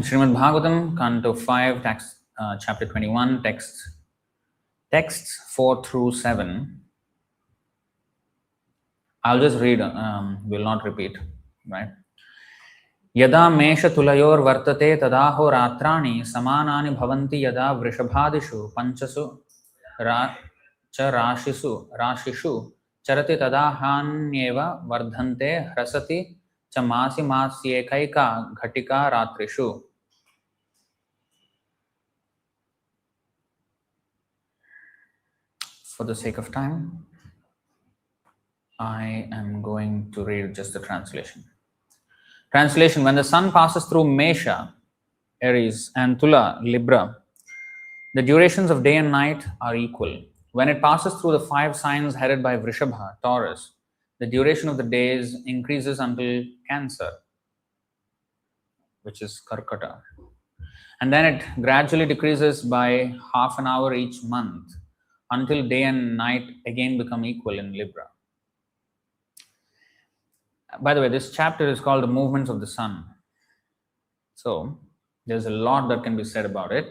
Srimad Bhagavatam, Canto 5, chapter 21, texts 4 through 7. I'll just read, will not repeat, right? Yada mesha tulayor vartate tadaho ratrani samanani bhavanti yada vrishabhadishu panchasu rashishu charati tadahanyeva vardhante hrasati cha masi masyekaika ghatika ratrishu. For the sake of time, I am going to read just the translation. Translation: when the sun passes through Mesha, Aries, and Tula, Libra, the durations of day and night are equal. When it passes through the 5 signs headed by Vrishabha, Taurus, the duration of the days increases until Cancer, which is Karkata. And then it gradually decreases by half an hour each month until day and night again become equal in Libra. By the way, this chapter is called The Movements of the Sun. So, there's a lot that can be said about it.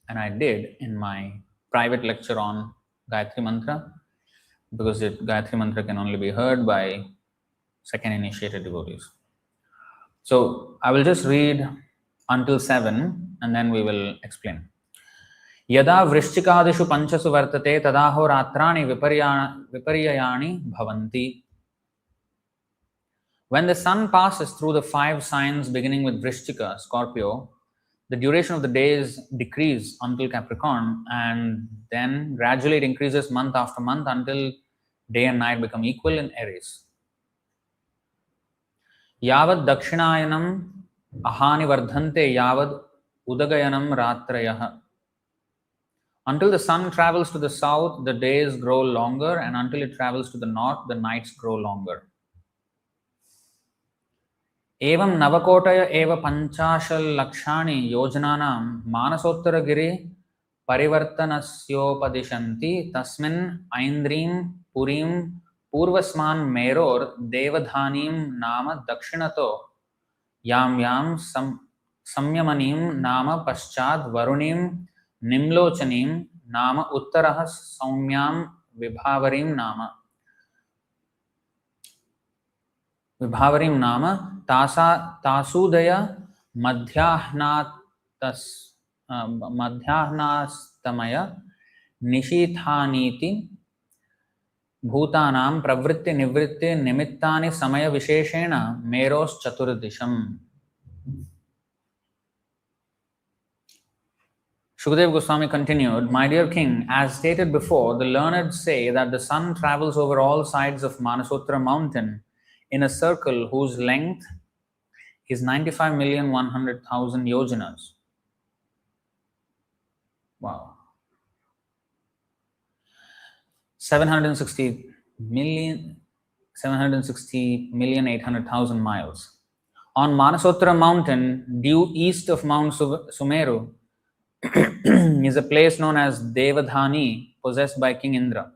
And I did in my private lecture on Gayatri Mantra, because Gayatri Mantra can only be heard by second initiated devotees. So, I will just read until 7 and then we will explain. Yada vrishchikadishu panchasu vartate tadaho ratrani viparyayani bhavanti. When the sun passes through the 5 signs beginning with Vrishchika, Scorpio, the duration of the days decrease until Capricorn, and then gradually it increases month after month until day and night become equal in Aries. Yavad dakshinayanam ahani vardhante yavad udagayanam ratrayah. Until the sun travels to the south, the days grow longer, and until it travels to the north, the nights grow longer. Evam navakotaya eva panchashal lakshani yojananam manasottara parivartanasyopadishanti tasmin aindrim purim purvasman meror devadhanim nama dakshinato yam samyamanim nama paschad varunim nimlochanim nama uttarah saumyam vibhavarim nama tasudaya madhyahnastamaya nishithaniti bhutanam pravritti nivritti nimittani samaya visheshena meros chaturdisham. Shukadeva Goswami continued, my dear king, as stated before, the learned say that the sun travels over all sides of Manasottara mountain in a circle whose length is 95,100,000 yojanas. Wow. 760,800,000 miles. On Manasottara mountain, due east of Mount Sumeru, is a place known as Devadhani, possessed by King Indra.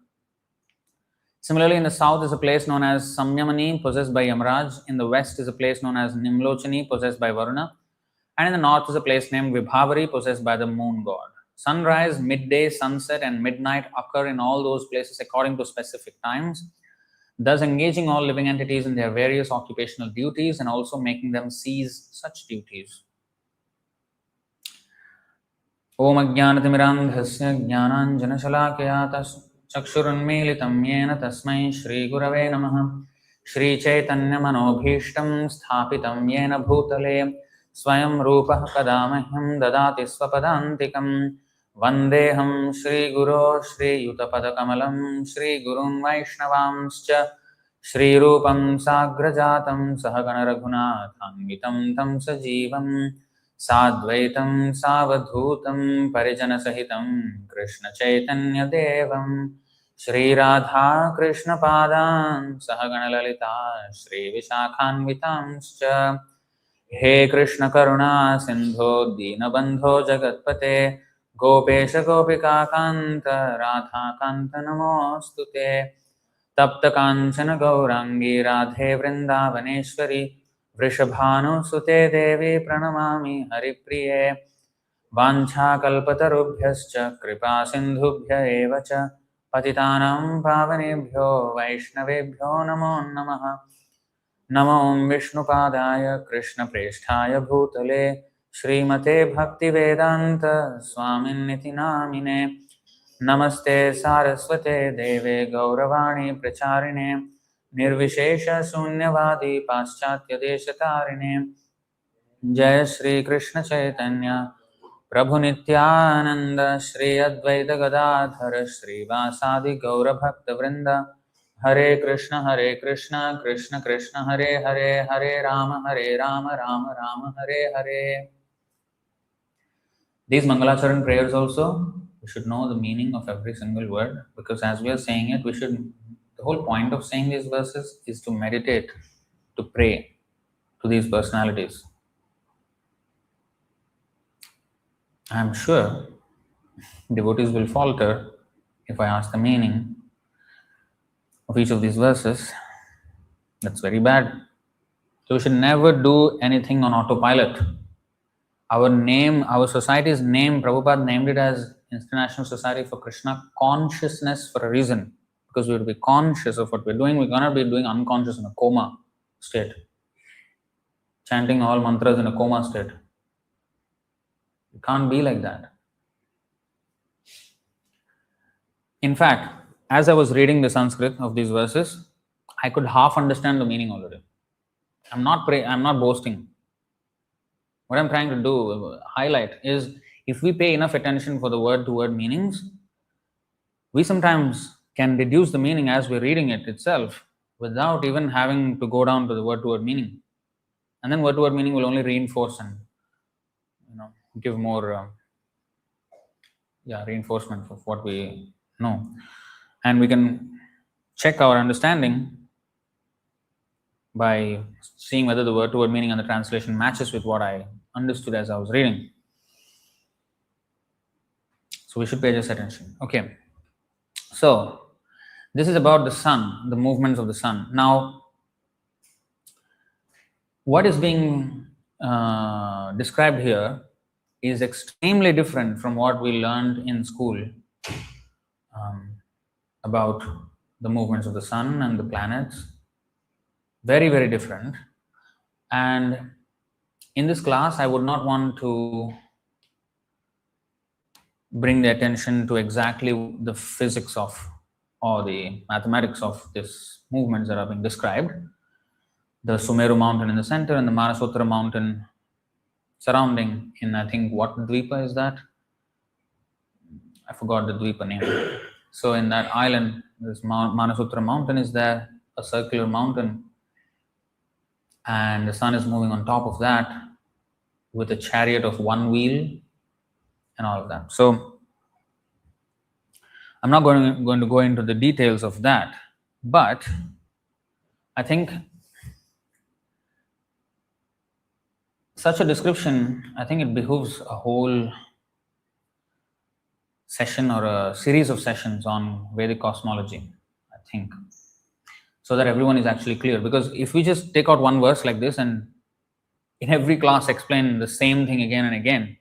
Similarly, in the south is a place known as Samyamani, possessed by Yamaraj. In the west is a place known as Nimlochani, possessed by Varuna. And in the north is a place named Vibhavari, possessed by the moon god. Sunrise, midday, sunset, and midnight occur in all those places according to specific times, thus engaging all living entities in their various occupational duties and also making them cease such duties. Om Ajnanatimidandhasya Jnananjanashalakaya Chakshurunmilitam Yena Tasmai Shri Gurave Namaha. Shri Chaitanya Manobhishtam Sthapitam Yena Bhutale Swayam Rupah Kadamahyam Dadati Swapadantikam Vandeham Shri Guru Shri Yutapadakamalam Shri Gurun Vaishnavamscha Shri Rupam Sagrajatam Sahagana Raghunathanvitam Tam Sajivam Sadvaitam Savadhutam Parijana Sahitam Krishna Chaitanya Devam Shri Radha Krishna Padan Sahagana Lalita Shri Vishakhanvitamscha. He Krishna Karuna Sindho Dinabandho Jagatpate Gopesha Gopika Kanta Radha Kanta Namostute Tapta Kanchana Gaurangi Radhe Vrindavaneshwari वृषभानुसुते देवी प्रणमामि हरिप्रिये वाञ्छाकल्पतरुभ्यश्च कृपा सिन्धुभ्य एव च पतितानां पावनेभ्यो वैष्णवेभ्यो नमो नमः। नमो विष्णुपादाय कृष्णप्रेष्ठाय भूतले श्रीमते भक्तिवेदान्त स्वामिन्निति नामिने। नमस्ते सारस्वते देवे गौरवाणी प्रचारिणे निर्विशेष शून्यवादी पाश्चात्य देशतारिणे। जय श्री कृष्ण चैतन्य प्रभु नित्यानंद श्री अद्वैत गदाधर श्रीवासादि गौर भक्त वृंद। हरे Krishna Krishna Krishna Hare Hare Hare Ram Ram Ram Hare Hare. These Mangalacharan prayers also, we should know the meaning of every single word, because as we are saying it, the whole point of saying these verses is to meditate, to pray to these personalities. I am sure devotees will falter if I ask the meaning of each of these verses. That's very bad. So we should never do anything on autopilot. Our society's name, Prabhupada named it as International Society for Krishna Consciousness for a reason. Because we have to be conscious of what we're doing. We cannot be doing unconscious in a coma state. Chanting all mantras in a coma state. It can't be like that. In fact, as I was reading the Sanskrit of these verses, I could half understand the meaning already. I'm not boasting. What I'm trying to do, highlight, is if we pay enough attention for the word-to-word meanings, we sometimes can deduce the meaning as we're reading it itself without even having to go down to the word-to-word meaning. And then word-to-word meaning will only reinforce and give more reinforcement of what we know. And we can check our understanding by seeing whether the word-to-word meaning and the translation matches with what I understood as I was reading. So we should pay just attention. Okay. So this is about the sun, the movements of the sun. Now, what is being described here is extremely different from what we learned in school about the movements of the sun and the planets. Very, very different. And in this class, I would not want to bring the attention to exactly the physics of or the mathematics of these movements that are being described. The Sumeru mountain in the center and the Manasotra mountain surrounding in, I think, what Dvipa is that? I forgot the Dvipa name. So in that island, this Manasotra mountain is there, a circular mountain, and the sun is moving on top of that with a chariot of one wheel and all of that. So I'm not going to go into the details of that, but I think such a description, I think it behooves a whole session or a series of sessions on Vedic cosmology, I think, so that everyone is actually clear. Because if we just take out one verse like this and in every class explain the same thing again and again,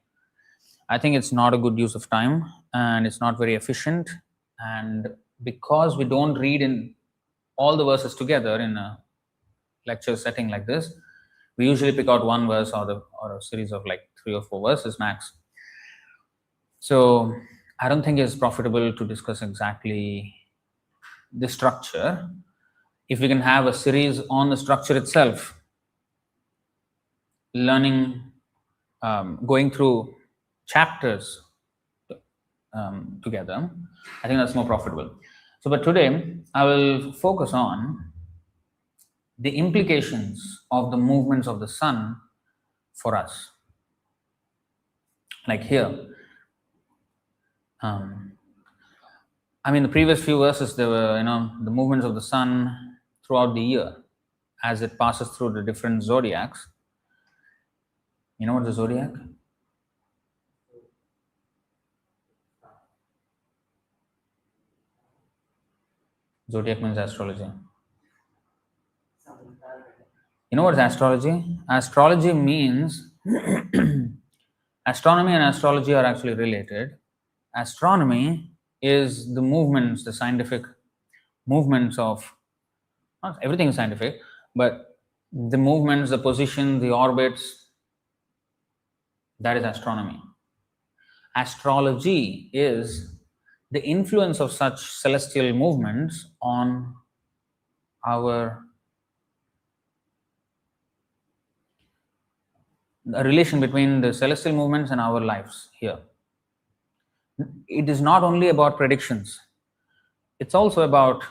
I think it's not a good use of time and it's not very efficient. And because we don't read in all the verses together in a lecture setting like this, we usually pick out one verse or a series of like 3 or 4 verses max. So I don't think it's profitable to discuss exactly the structure. If we can have a series on the structure itself, learning, going through chapters together, I think that's more profitable. So, but today I will focus on the implications of the movements of the sun for us. Like here, I mean, the previous few verses, there were, the movements of the sun throughout the year as it passes through the different zodiacs. You know what the zodiac? Zodiac means astrology. You know what is astrology? Astrology means astronomy and astrology are actually related. Astronomy is the movements, the scientific movements of, not everything is scientific, but the movements, the position, the orbits, that is astronomy. Astrology is the influence of such celestial movements on our the relation between the celestial movements and our lives here. It is not only about predictions, it's also about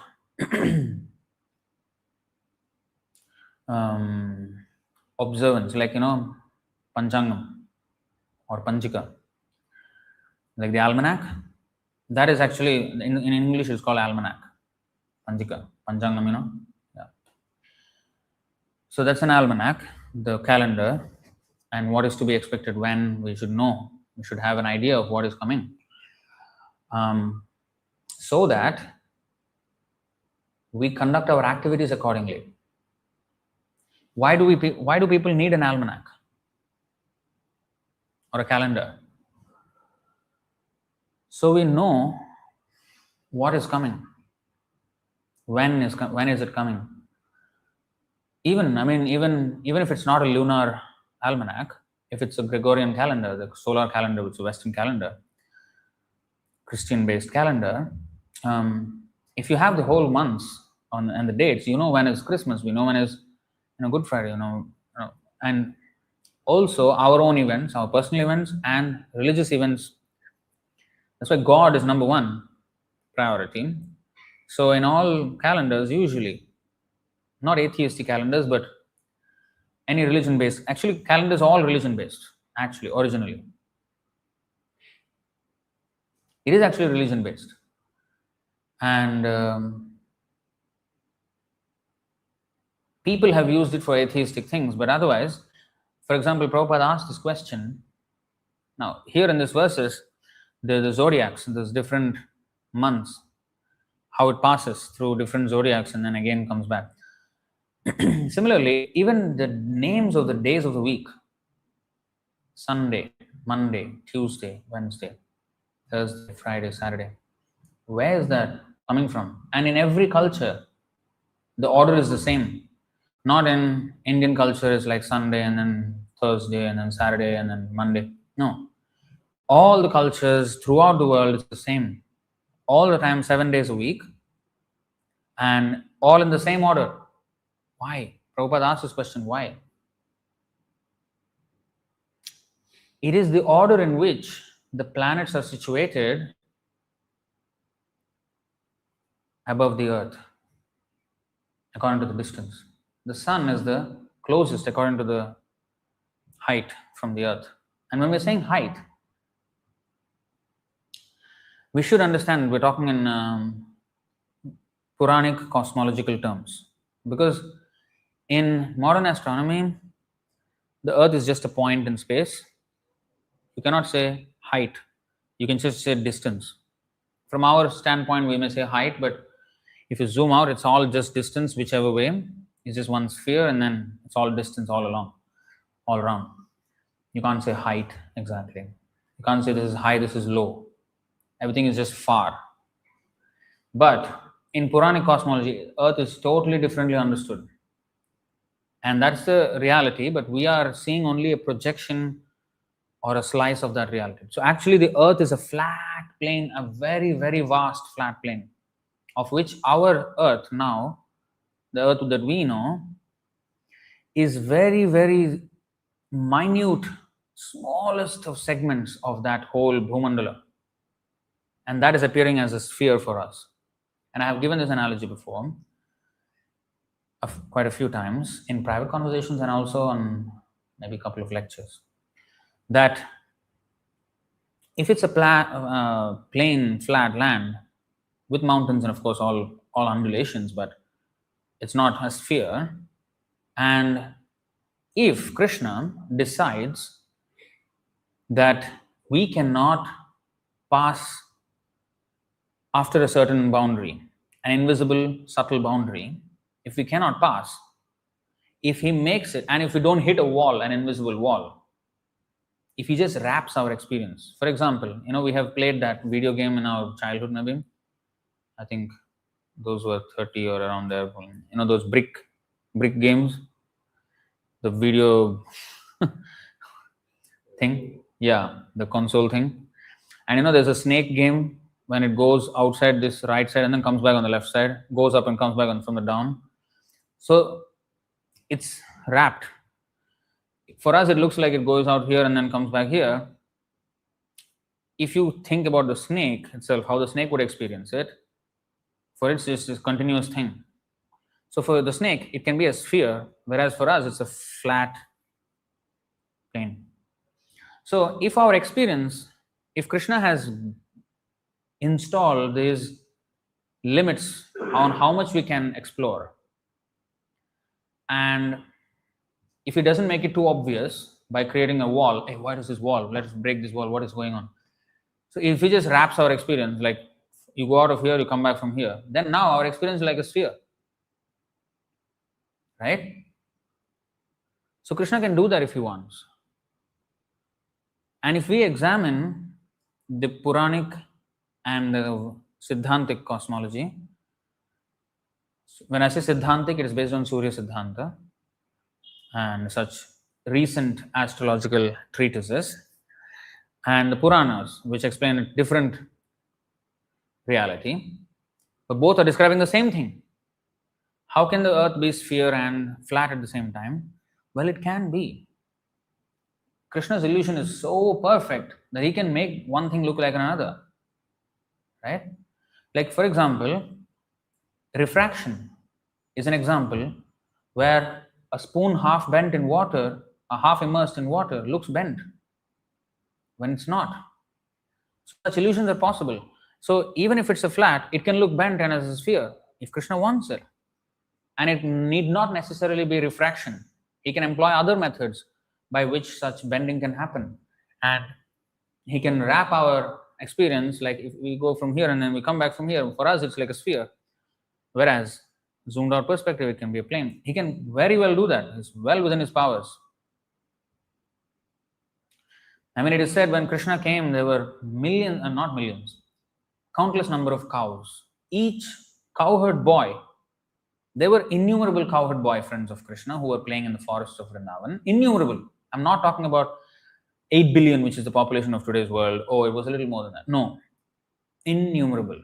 observance, like, Panchangam or Panchika, like the almanac. That is actually, in English, it's called almanac. Panchika, Panchangam, Yeah. So that's an almanac, the calendar, and what is to be expected when. We should know. We should have an idea of what is coming. So that we conduct our activities accordingly. Why do people need an almanac or a calendar? So we know what is coming. When is it coming? Even if it's not a lunar almanac, if it's a Gregorian calendar, the solar calendar, which is a Western calendar, Christian-based calendar, if you have the whole months and the dates, you know when is Christmas, we know when is Good Friday, and also our own events, our personal events and religious events. That's why God is number one priority. So in all calendars, usually, not atheistic calendars, but any religion-based, actually calendars are all religion-based, actually, originally. It is actually religion-based. And people have used it for atheistic things, but otherwise, for example, Prabhupada asked this question. Now, here in this verses, the zodiacs, there's different months, how it passes through different zodiacs and then again comes back. Similarly, even the names of the days of the week, Sunday, Monday, Tuesday, Wednesday, Thursday, Friday, Saturday, where is that coming from? And in every culture, the order is the same. Not in Indian culture, it's like Sunday and then Thursday and then Saturday and then Monday. No. All the cultures throughout the world is the same. All the time, 7 days a week, and all in the same order. Why? Prabhupada asked this question, why? It is the order in which the planets are situated above the earth, according to the distance. The sun is the closest according to the height from the earth. And when we're saying height, we should understand we're talking in Puranic cosmological terms. Because in modern astronomy, the earth is just a point in space. You cannot say height. You can just say distance. From our standpoint, we may say height, but if you zoom out, it's all just distance, whichever way. It's just one sphere, and then it's all distance all along, all around. You can't say height exactly. You can't say this is high, this is low. Everything is just far. But in Puranic cosmology, Earth is totally differently understood. And that's the reality, but we are seeing only a projection or a slice of that reality. So actually the Earth is a flat plane, a very, very vast flat plane, of which our Earth now, the Earth that we know, is very, very minute, smallest of segments of that whole Bhumandala. And that is appearing as a sphere for us. And I have given this analogy before, quite a few times, in private conversations and also on maybe a couple of lectures, that if it's a plain, flat land with mountains and of course all undulations, but it's not a sphere, and if Krishna decides that we cannot pass after a certain boundary, an invisible, subtle boundary, if we cannot pass, if he makes it, and if we don't hit a wall, an invisible wall, if he just wraps our experience. For example, we have played that video game in our childhood, maybe. I think those were 30 or around there. Those brick games, the video thing. Yeah, the console thing. And there's a snake game when it goes outside this right side and then comes back on the left side, goes up and comes back from the down. So it's wrapped. For us, it looks like it goes out here and then comes back here. If you think about the snake itself, how the snake would experience it, for it's just this continuous thing. So for the snake, it can be a sphere, whereas for us, it's a flat plane. So if our experience, if Krishna has installed these limits on how much we can explore, and if he doesn't make it too obvious by creating a wall, hey, what is this wall? Let's break this wall. What is going on? So if he just wraps our experience, like you go out of here, you come back from here, then now our experience is like a sphere. Right? So Krishna can do that if he wants. And if we examine the Puranic and the Siddhantic cosmology, when I say Siddhantic, it is based on Surya Siddhanta and such recent astrological treatises, and the Puranas, which explain a different reality, but both are describing the same thing. How can the earth be sphere and flat at the same time? Well, it can be. Krishna's illusion is so perfect that he can make one thing look like another. Right? Like, for example, refraction is an example where a spoon half bent in water, or half immersed in water, looks bent when it's not. So such illusions are possible. So even if it's a flat, it can look bent and as a sphere if Krishna wants it. And it need not necessarily be refraction. He can employ other methods by which such bending can happen. And he can wrap our experience, like if we go from here and then we come back from here, for us it's like a sphere. Whereas, zoomed out perspective, it can be a plane. He can very well do that. It's well within his powers. I mean, it is said when Krishna came, there were millions, and not millions, countless number of cows. Each cowherd boy, there were innumerable cowherd boyfriends of Krishna who were playing in the forests of Vrindavan. Innumerable. I'm not talking about 8 billion, which is the population of today's world. Oh, it was a little more than that. No. Innumerable.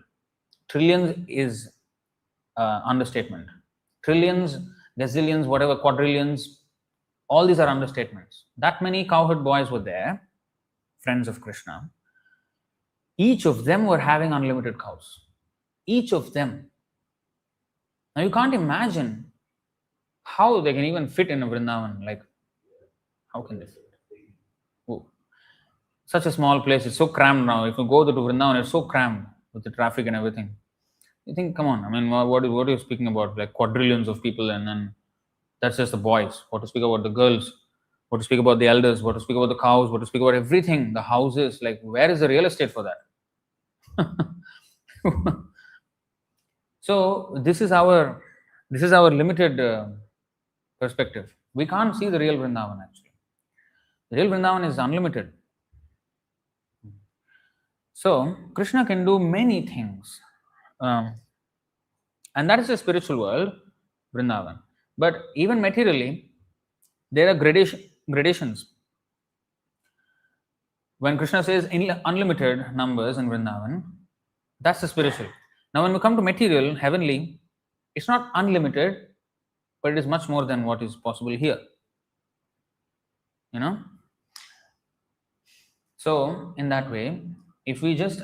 Trillions is understatement. Trillions, gazillions, whatever, quadrillions, all these are understatements. That many cowherd boys were there, friends of Krishna. Each of them were having unlimited cows. Each of them. Now you can't imagine how they can even fit in a Vrindavan. Like, how can they fit? Oh. Such a small place, it's so crammed now. If you go to Vrindavan, it's so crammed with the traffic and everything. You think, come on, I mean, what are you speaking about? Like quadrillions of people, and then that's just the boys. What to speak about the girls? What to speak about the elders? What to speak about the cows? What to speak about everything? The houses? Like, where is the real estate for that? So this is our limited perspective. We can't see the real Vrindavan actually. The real Vrindavan is unlimited. So Krishna can do many things, and that is the spiritual world, Vrindavan. But even materially, there are gradations. When Krishna says unlimited numbers in Vrindavan, that's the spiritual. Now when we come to material, heavenly, it's not unlimited, but it is much more than what is possible here. So in that way, if we just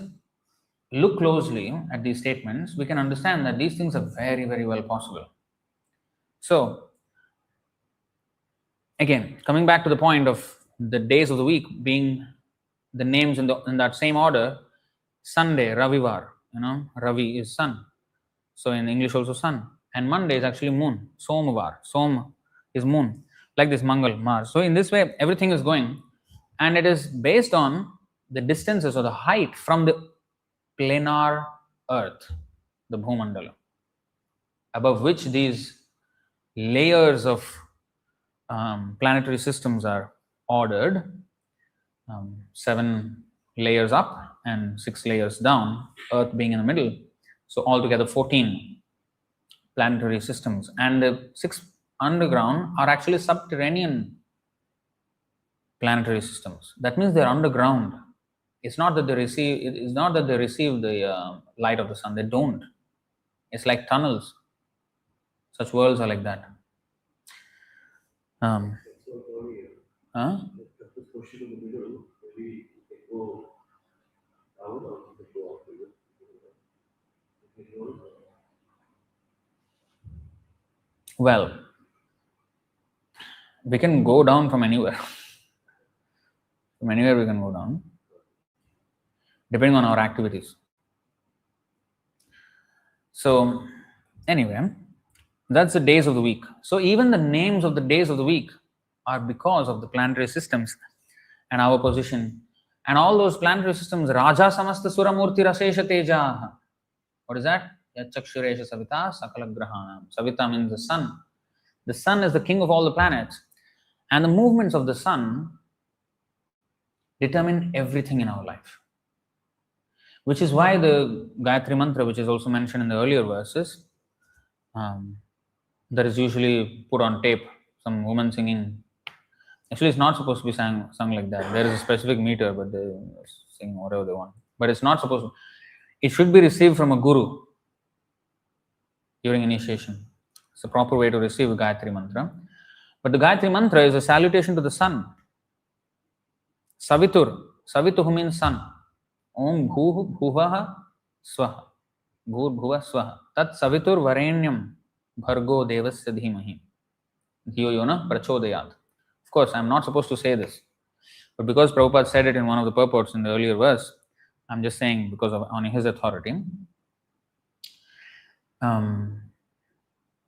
look closely at these statements, we can understand that these things are very, very well possible. So again, coming back to the point of the days of the week being the names in that same order, Sunday, Ravivar, Ravi is sun. So in English also sun. And Monday is actually moon, Somavar. Som is moon. Like this, Mangal, Mars. So in this way, everything is going. And it is based on the distances or the height from the planar earth, the Bhumandala, above which these layers of planetary systems are ordered, 7 layers up and 6 layers down, Earth being in the middle. So altogether 14 planetary systems, and the 6 underground are actually subterranean planetary systems. That means they're underground. It's not that they receive the light of the sun. They don't. It's like tunnels. Such worlds are like that. Um, huh? Well, we can go down from anywhere. From anywhere we can go down, depending on our activities. So, anyway, that's the days of the week. So, even the names of the days of the week are because of the planetary systems and our position. And all those planetary systems, Raja Samasta Suramurti Rasesha Teja. What is that? Yachakshuresha Savita Sakala Grahanam. Savita means the sun. The sun is the king of all the planets. And the movements of the sun determine everything in our life. Which is why the Gayatri Mantra, which is also mentioned in the earlier verses, that is usually put on tape, some woman singing. Actually, it's not supposed to be sung like that. There is a specific meter, but they sing whatever they want. But it's not supposed to. It should be received from a guru during initiation. It's the proper way to receive a Gayatri Mantra. But the Gayatri Mantra is a salutation to the sun. Savitur. Savituh means sun. Om bhuh bhuvaha swaha. Bhur bhuva swaha. Tat savitur varenyam bhargo devasya dhimahi. Dhiyo yona prachodayat. Of course, I'm not supposed to say this. But because Prabhupada said it in one of the purports in the earlier verse, I'm just saying because of on his authority.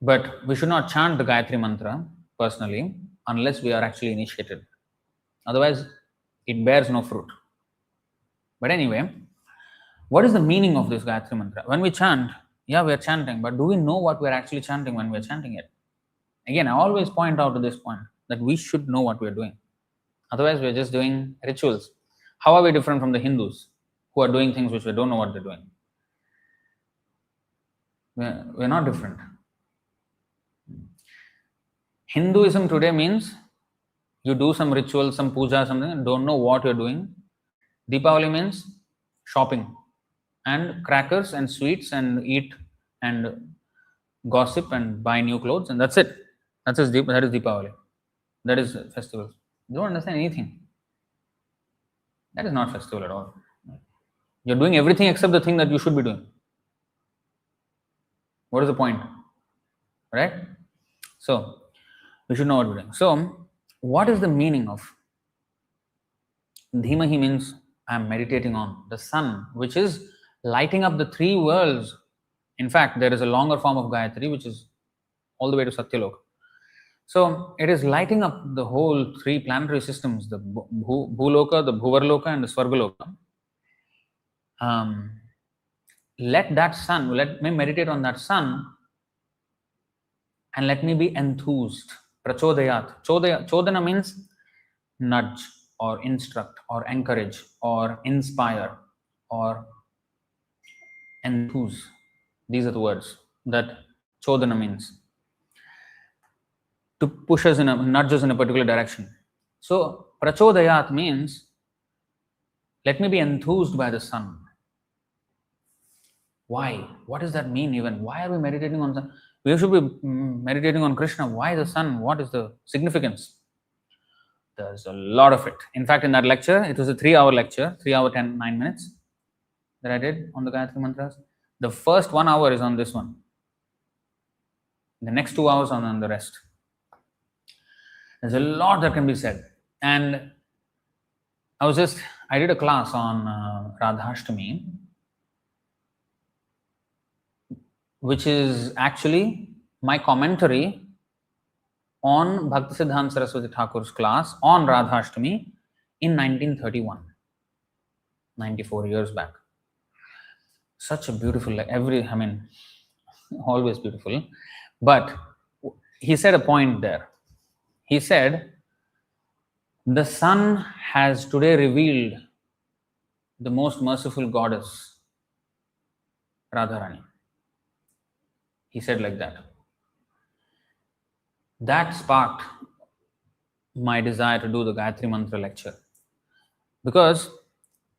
But we should not chant the Gayatri Mantra personally unless we are actually initiated. Otherwise, it bears no fruit. But anyway, what is the meaning of this Gayatri Mantra? When we chant, yeah, we are chanting, but do we know what we are actually chanting when we are chanting it? Again, I always point out to this point that we should know what we are doing. Otherwise, we are just doing rituals. How are we different from the Hindus who are doing things which we don't know what they're doing? We're not different. Hinduism today means you do some ritual, some puja, something, and don't know what you're doing. Deepavali means shopping and crackers and sweets and eat and gossip and buy new clothes, and that's it. That is Deepavali. That is festival. You don't understand anything. That is not festival at all. You're doing everything except the thing that you should be doing. What is the point? Right? So, we should know what we're doing. So, what is the meaning of Dhimahi means I am meditating on the sun, which is lighting up the 3 worlds. In fact, there is a longer form of Gayatri, which is all the way to Satyaloka. So, it is lighting up the whole 3 planetary systems, the Bhuloka, the Bhuvarloka, and the Swargaloka. Let that sun, let me meditate on that sun, and let me be enthused. Prachodayat. Chodana means nudge, or instruct, or encourage, or inspire, or enthuse. These are the words that chodana means. To push us nudge us in a particular direction. So, prachodayat means let me be enthused by the sun. Why? What does that mean even? Why are we meditating on sun? We should be meditating on Krishna. Why the sun? What is the significance? There's a lot of it. In fact, in that lecture, it was a 3-hour lecture, 3 hours, 9 minutes that I did on the Gayatri Mantras. The first 1 hour is on this one. The next 2 hours on the rest. There's a lot that can be said. And I did a class on Radhashtami, which is actually my commentary on Bhaktisiddhanta Saraswati Thakur's class on Radhashtami in 1931, 94 years back. Such a beautiful, always beautiful. But he said a point there. He said, the sun has today revealed the most merciful goddess, Radharani. He said like that. That sparked my desire to do the Gayatri Mantra lecture. Because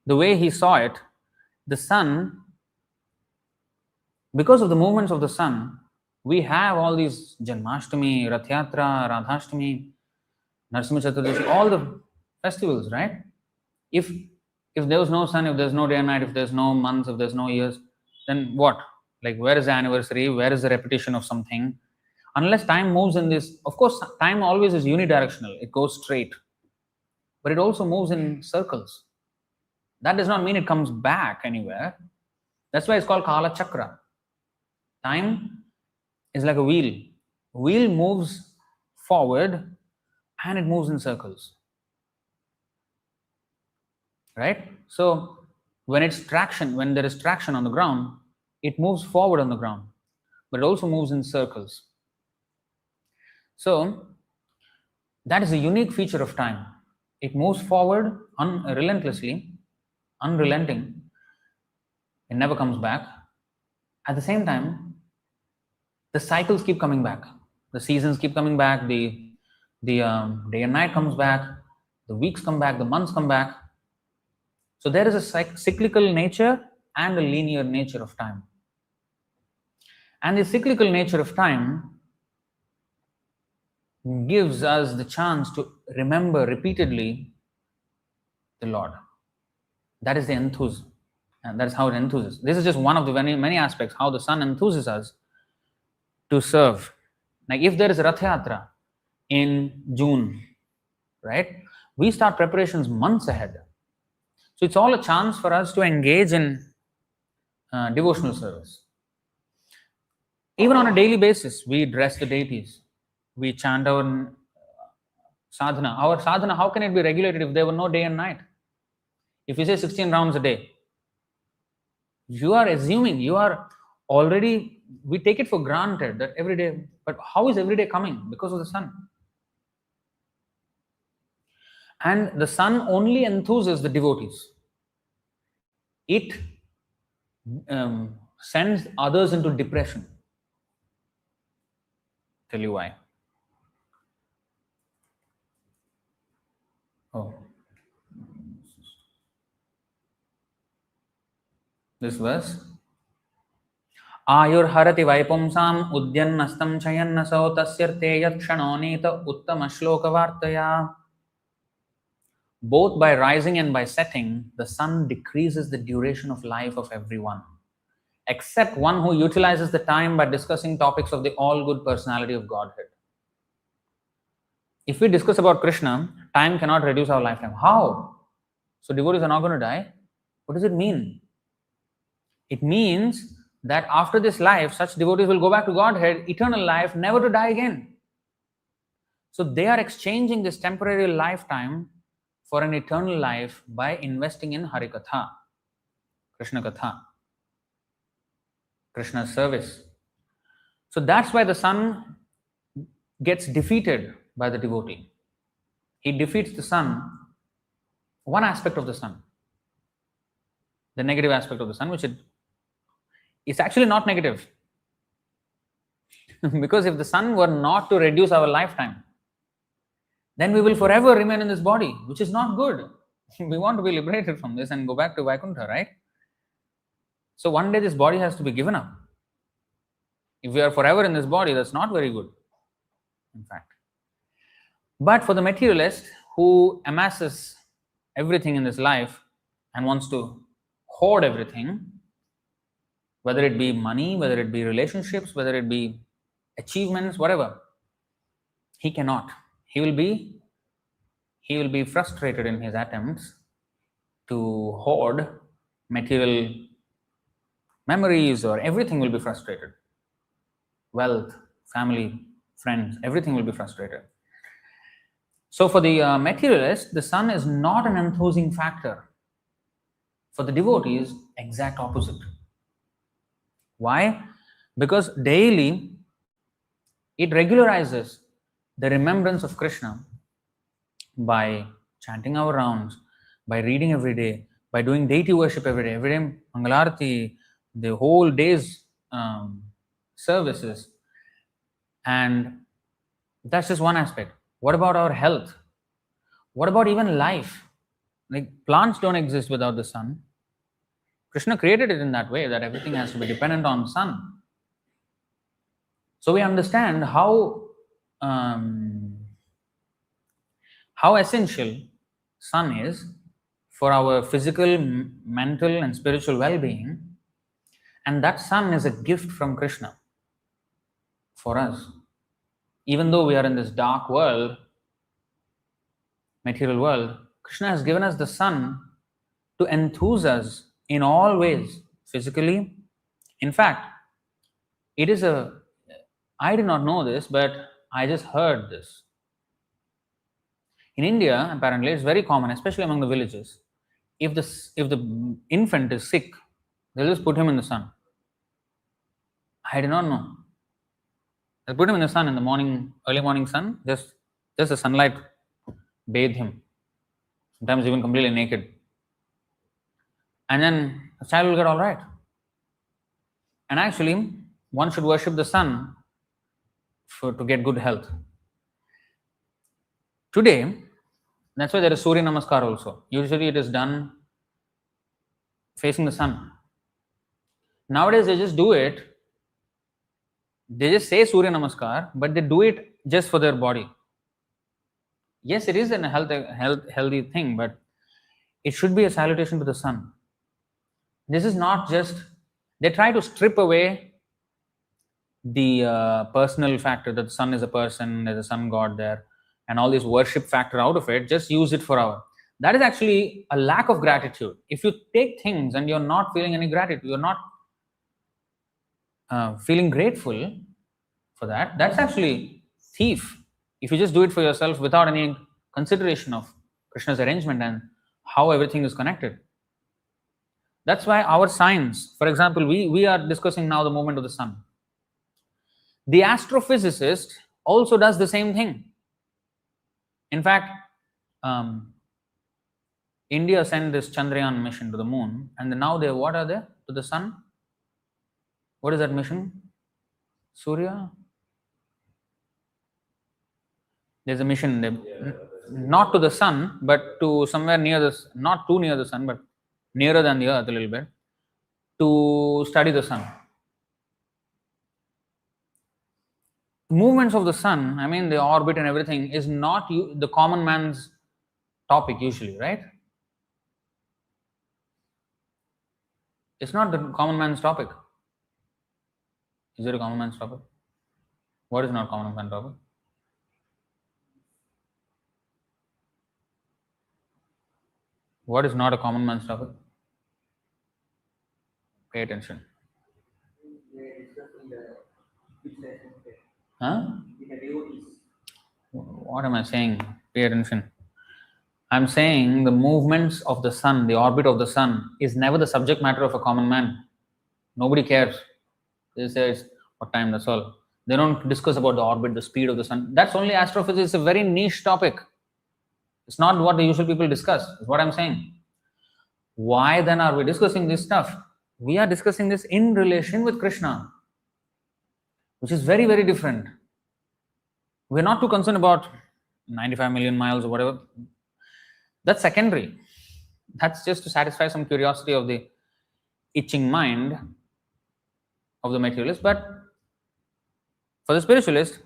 the way he saw it, the sun, because of the movements of the sun, we have all these Janmashtami, Rath Yatra, Radhashtami, Narasimha Chaturdashi, all the festivals, right? If there was no sun, if there's no day and night, if there's no months, if there's no years, then what? Like, where is the anniversary? Where is the repetition of something? Unless time moves in this, of course, time always is unidirectional. It goes straight. But it also moves in circles. That does not mean it comes back anywhere. That's why it's called Kala Chakra. Time is like a wheel. Wheel moves forward and it moves in circles. Right? So when there is traction on the ground, it moves forward on the ground, but it also moves in circles. So that is a unique feature of time. It moves forward relentlessly, unrelenting. It never comes back. At the same time, the cycles keep coming back. The seasons keep coming back. The day and night comes back. The weeks come back. The months come back. So there is a cyclical nature and a linear nature of time. And the cyclical nature of time gives us the chance to remember repeatedly the Lord. That is the enthusiasm. And that's how it enthuses. This is just one of the many aspects how the sun enthuses us to serve. Like if there is a Rath Yatra in June, right? We start preparations months ahead. So it's all a chance for us to engage in devotional service. Even on a daily basis, we dress the deities. We chant our sadhana. Our sadhana, how can it be regulated if there were no day and night? If you say 16 rounds a day, you are assuming, we take it for granted that every day, but how is every day coming? Because of the sun. And the sun only enthuses the devotees. It sends others into depression. Tell you why. Oh. This verse. Ayurharati vaipumsam udyannastam chayannasau tasyarte yakshanonita uttama shloka vartaya. Both by rising and by setting, the sun decreases the duration of life of everyone, except one who utilizes the time by discussing topics of the all-good personality of Godhead. If we discuss about Krishna, time cannot reduce our lifetime. How? So devotees are not going to die? What does it mean? It means that after this life, such devotees will go back to Godhead, eternal life, never to die again. So they are exchanging this temporary lifetime for an eternal life by investing in Harikatha, Krishna Katha, Krishna's service. So that's why the sun gets defeated by the devotee. He defeats the sun, one aspect of the sun, the negative aspect of the sun, which it's actually not negative. Because if the sun were not to reduce our lifetime, then we will forever remain in this body, which is not good. We want to be liberated from this and go back to Vaikuntha, right? So one day this body has to be given up. If we are forever in this body, that's not very good, in fact. But for the materialist who amasses everything in this life and wants to hoard everything, whether it be money, whether it be relationships, whether it be achievements, whatever, he cannot. He will be frustrated in his attempts to hoard material memories, or everything will be frustrated. Wealth, family, friends, everything will be frustrated. So for the materialist, the sun is not an enthusing factor. For the devotees, exact opposite. Why? Because daily it regularizes the remembrance of Krishna by chanting our rounds, by reading every day, by doing deity worship every day, Mangalarti, the whole day's services. And that's just one aspect. What about our health? What about even life? Like plants don't exist without the sun. Krishna created it in that way that everything has to be dependent on sun. So we understand how essential sun is for our physical, mental, and spiritual well-being, and that sun is a gift from Krishna for us. Even though we are in this dark world, material world, Krishna has given us the sun to enthuse us in all ways, physically. In fact, I did not know this, but I just heard this. In India, apparently, it's very common, especially among the villages. If the infant is sick, they'll just put him in the sun. I did not know. They'll put him in the sun in the morning, early morning sun, just the sunlight bathe him. Sometimes even completely naked. And then the child will get all right. And actually, one should worship the sun to get good health. Today, that's why there is Surya Namaskar also. Usually it is done facing the sun. Nowadays they just do it. They just say Surya Namaskar, but they do it just for their body. Yes, it is a healthy thing, but it should be a salutation to the sun. This is not just, they try to strip away the personal factor that the sun is a person, there's a sun god there, and all this worship factor out of it, just use it for our. That is actually a lack of gratitude. If you take things and you're not feeling any gratitude, you're not feeling grateful for that, that's actually thief. If you just do it for yourself without any consideration of Krishna's arrangement and how everything is connected. That's why our science, for example, we are discussing now the movement of the sun. The astrophysicist also does the same thing. In fact, India sent this Chandrayaan mission to the moon, and now what are they? To the sun? What is that mission? Surya? There's a mission, not to the sun, but to somewhere near not too near the sun, but nearer than the earth a little bit, to study the sun. Movements of the sun, I mean the orbit and everything, is not the common man's topic usually, right? It's not the common man's topic. Is it a common man's topic? What is not common man's topic? What is not a common man's topic? Pay attention. Huh? What am I saying? Pay attention. I'm saying the movements of the sun, the orbit of the sun, is never the subject matter of a common man. Nobody cares. They say it's what time, that's all. They don't discuss about the orbit, the speed of the sun. That's only astrophysics. It's a very niche topic. It's not what the usual people discuss, is what I'm saying. Why then are we discussing this stuff? We are discussing this in relation with Krishna, which is very, very different. We're not too concerned about 95 million miles or whatever. That's secondary. That's just to satisfy some curiosity of the itching mind of the materialist. But for the spiritualist,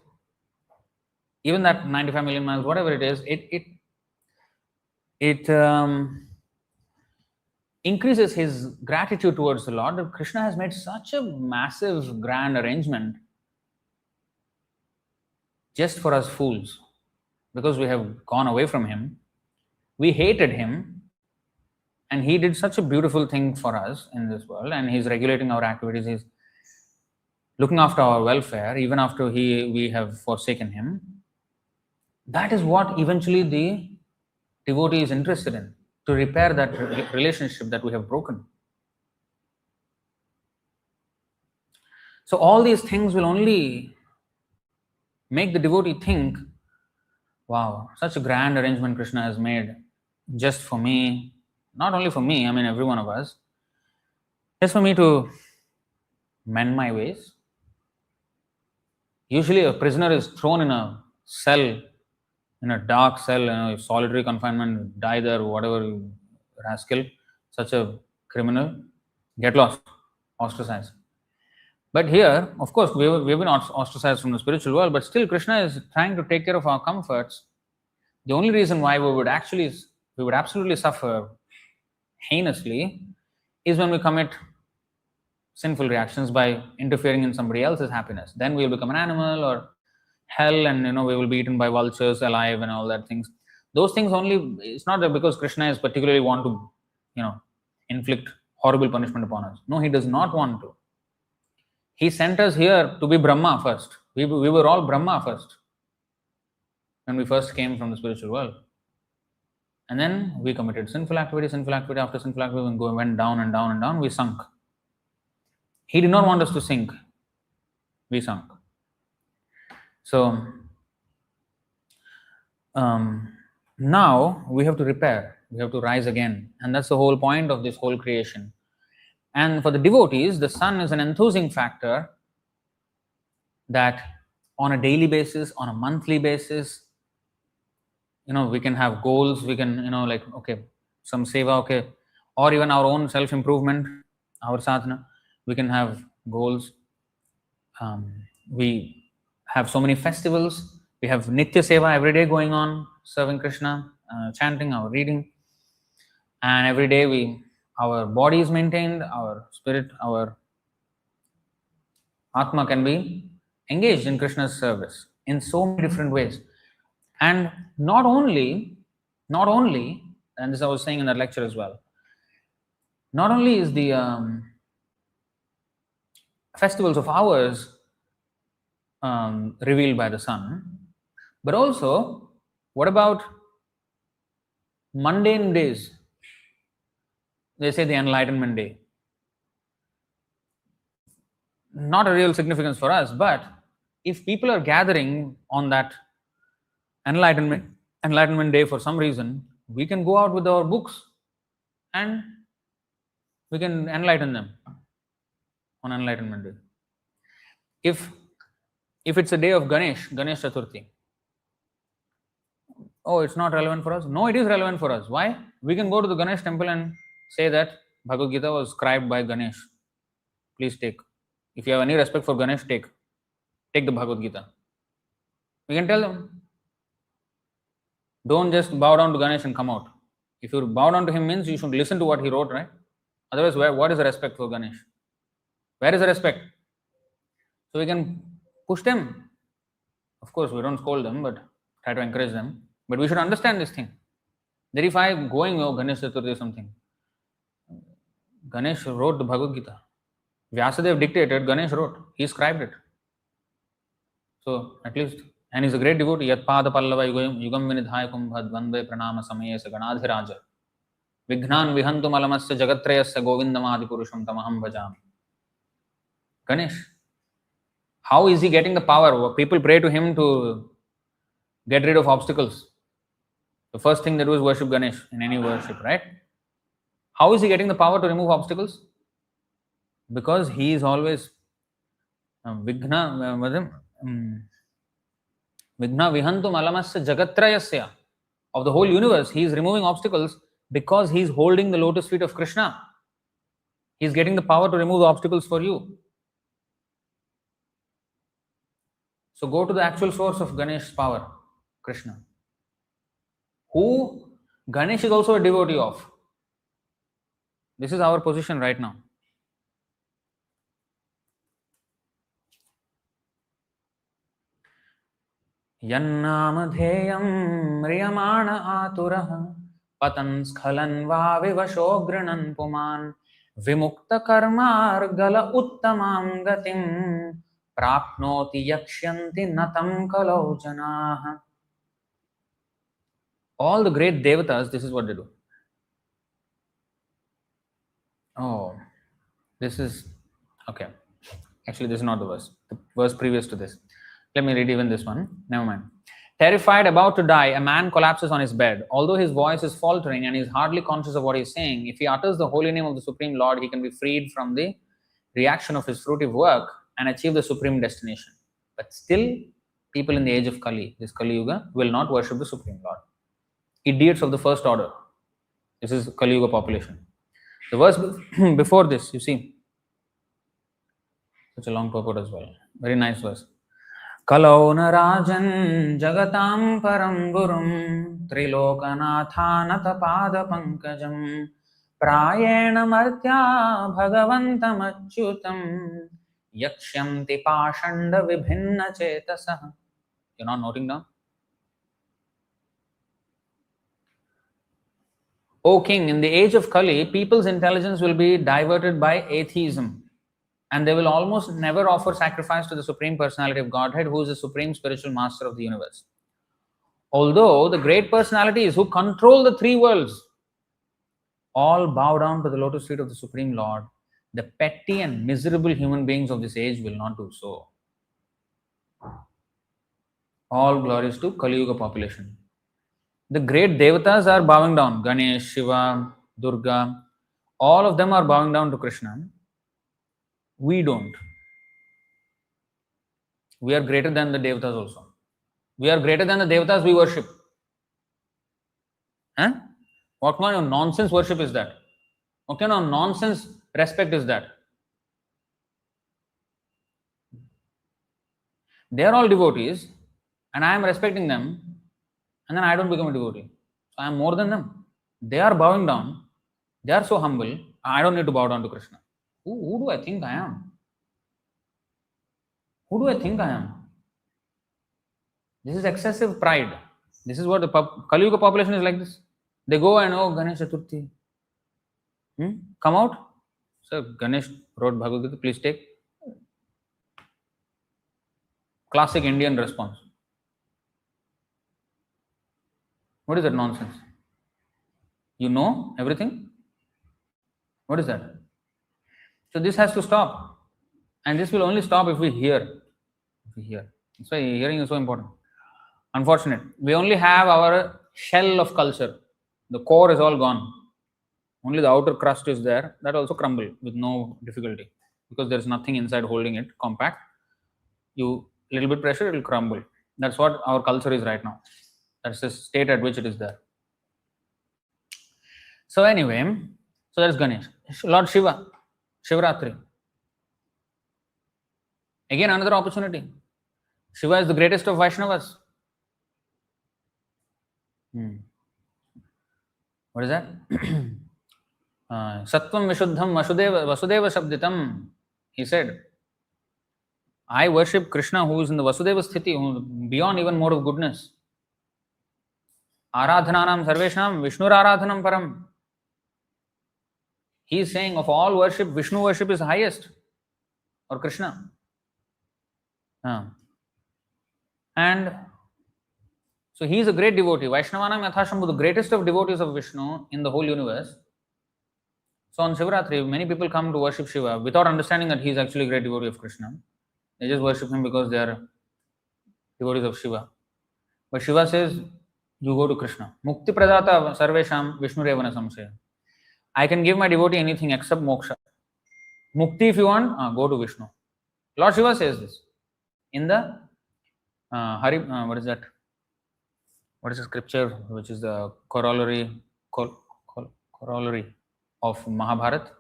even that 95 million miles, whatever it is, it increases his gratitude towards the Lord that Krishna has made such a massive, grand arrangement just for us fools, because we have gone away from him. We hated him, and he did such a beautiful thing for us in this world, and he's regulating our activities, he's looking after our welfare even after we have forsaken him. That is what eventually the devotee is interested in, to repair that relationship that we have broken. So all these things will only make the devotee think Wow, such a grand arrangement Krishna has made just for me, not only for me, I mean every one of us, just for me to mend my ways. Usually a prisoner is thrown in a cell, in a dark cell, solitary confinement, die there, whatever, rascal, such a criminal, get lost, ostracized. But here, of course, we've been ostracized from the spiritual world, but still Krishna is trying to take care of our comforts. The only reason why we would absolutely suffer heinously is when we commit sinful reactions by interfering in somebody else's happiness. Then we will become an animal or hell, and we will be eaten by vultures alive and all that things. Those things only. It's not that because Krishna is particularly want to, inflict horrible punishment upon us. No, he does not want to. He sent us here to be Brahma first. We were all Brahma first when we first came from the spiritual world. And then we committed sinful activity. After sinful activity, we went down and down and down. We sunk. He did not want us to sink. We sunk. So now we have to repair. We have to rise again. And that's the whole point of this whole creation. And for the devotees, the sun is an enthusing factor that on a daily basis, on a monthly basis, we can have goals. We can, some seva, okay, or even our own self-improvement, our sadhana. We can have goals. We have so many festivals. We have Nitya Seva every day going on, serving Krishna, chanting or reading. And every day our body is maintained, our spirit, our Atma can be engaged in Krishna's service in so many different ways. And not only, and this I was saying in that lecture as well, not only is the festivals of ours revealed by the sun, but also, what about mundane days? They say the Enlightenment Day. Not a real significance for us, but if people are gathering on that Enlightenment Day for some reason, we can go out with our books and we can enlighten them on Enlightenment Day. If it's a day of Ganesh Chaturthi, oh, it's not relevant for us? No, it is relevant for us. Why? We can go to the Ganesh temple and say that Bhagavad Gita was scribed by Ganesh. Please take. If you have any respect for Ganesh, take the Bhagavad Gita. We can tell them. Don't just bow down to Ganesh and come out. If you bow down to him means you should listen to what he wrote, right? Otherwise, what is the respect for Ganesh? Where is the respect? So we can push them. Of course, we don't scold them, but try to encourage them. But we should understand this thing. That if I am going, Ganesh Chaturthi or something, Ganesh wrote the Bhagavad Gita. Vyasadeva dictated, Ganesh wrote. He scribed it. So, at least, and he's a great devotee. Yat pada pallava yugam vinidhaya kumbha dvandve pranama samayesa ganadhiraja. Vignan vihantu malamasya jagatrayasya govindam adi purusham tamaham bhajami. Ganesh. How is he getting the power? People pray to him to get rid of obstacles. The first thing they do is worship Ganesh in any worship, right? How is he getting the power to remove obstacles? Because he is always Vigna Vihantum Alamasya Jagatrayasya, of the whole universe. He is removing obstacles because he is holding the lotus feet of Krishna. He is getting the power to remove the obstacles for you. So go to the actual source of Ganesh's power, Krishna, who Ganesh is also a devotee of. This is our position right now. Yannamdheyam riyamana aturah patan skhalan va vivasho grinan puman vimukta karmargala uttamam gatim prapnoti yakshyanti natam kalau janah. All the great devatas, this is what they do. Oh, this is okay. Actually, this is not the verse. The verse previous to this. Let me read even this one. Never mind. Terrified, about to die, a man collapses on his bed. Although his voice is faltering and he is hardly conscious of what he is saying, if he utters the holy name of the Supreme Lord, he can be freed from the reaction of his fruitive work and achieve the supreme destination. But still, people in the age of Kali, this Kali Yuga, will not worship the Supreme Lord. Idiots of the first order. This is Kali Yuga population. The verse before this, you see, such a long purport as well. Very nice verse. Kalau na rajan jagatam param gurum trilokanathanata pada pankajam prayena martya bhagavantam achyutam yakshyanti pashanda vibhinna chetasah. You're not noting down? O king, in the age of Kali, people's intelligence will be diverted by atheism. And they will almost never offer sacrifice to the Supreme Personality of Godhead, who is the Supreme Spiritual Master of the universe. Although the great personalities who control the three worlds all bow down to the lotus feet of the Supreme Lord, the petty and miserable human beings of this age will not do so. All glories to Kali Yuga population. The great devatas are bowing down. Ganesh, Shiva, Durga, all of them are bowing down to Krishna. We don't. We are greater than the devatas also. We are greater than the devatas we worship. Huh? What kind of nonsense worship is that? What kind of nonsense respect is that? They are all devotees and I am respecting them, and then I don't become a devotee. So I am more than them. They are bowing down. They are so humble. I don't need to bow down to Krishna. Who do I think I am? Who do I think I am? This is excessive pride. This is what the Kali Yuga population is like this. They go and, oh, Ganesh Chaturthi. Come out. Sir, Ganesh wrote Bhagavad Gita. Please take. Classic Indian response. What is that nonsense? You know everything? What is that? So this has to stop. And this will only stop if we hear. That's why hearing is so important. Unfortunate. We only have our shell of culture. The core is all gone. Only the outer crust is there. That also crumble with no difficulty. Because there is nothing inside holding it compact. You little bit pressure, it will crumble. That's what our culture is right now. That's the state at which it is there. So anyway, so that's Ganesh. Lord Shiva, Shivaratri. Again, another opportunity. Shiva is the greatest of Vaishnavas. What is that? Sattvam Vishuddham Vasudeva Shabditam. He said, I worship Krishna who is in the Vasudeva Sthiti, who is beyond even more of goodness. Aradhananam Sarveshnam Vishnur Aradhanam Param. He is saying of all worship, Vishnu worship is highest. Or Krishna. And so he is a great devotee. Vaishnavanam Yathashambhu, the greatest of devotees of Vishnu in the whole universe. So on Shivaratri, many people come to worship Shiva without understanding that he is actually a great devotee of Krishna. They just worship him because they are devotees of Shiva. But Shiva says, you go to Krishna. Mukti pradata sarvesham Vishnurevana samsaya. I can give my devotee anything except moksha. Mukti if you want, go to Vishnu. Lord Shiva says this. In the what is that? What is the scripture which is the corollary of Mahabharata?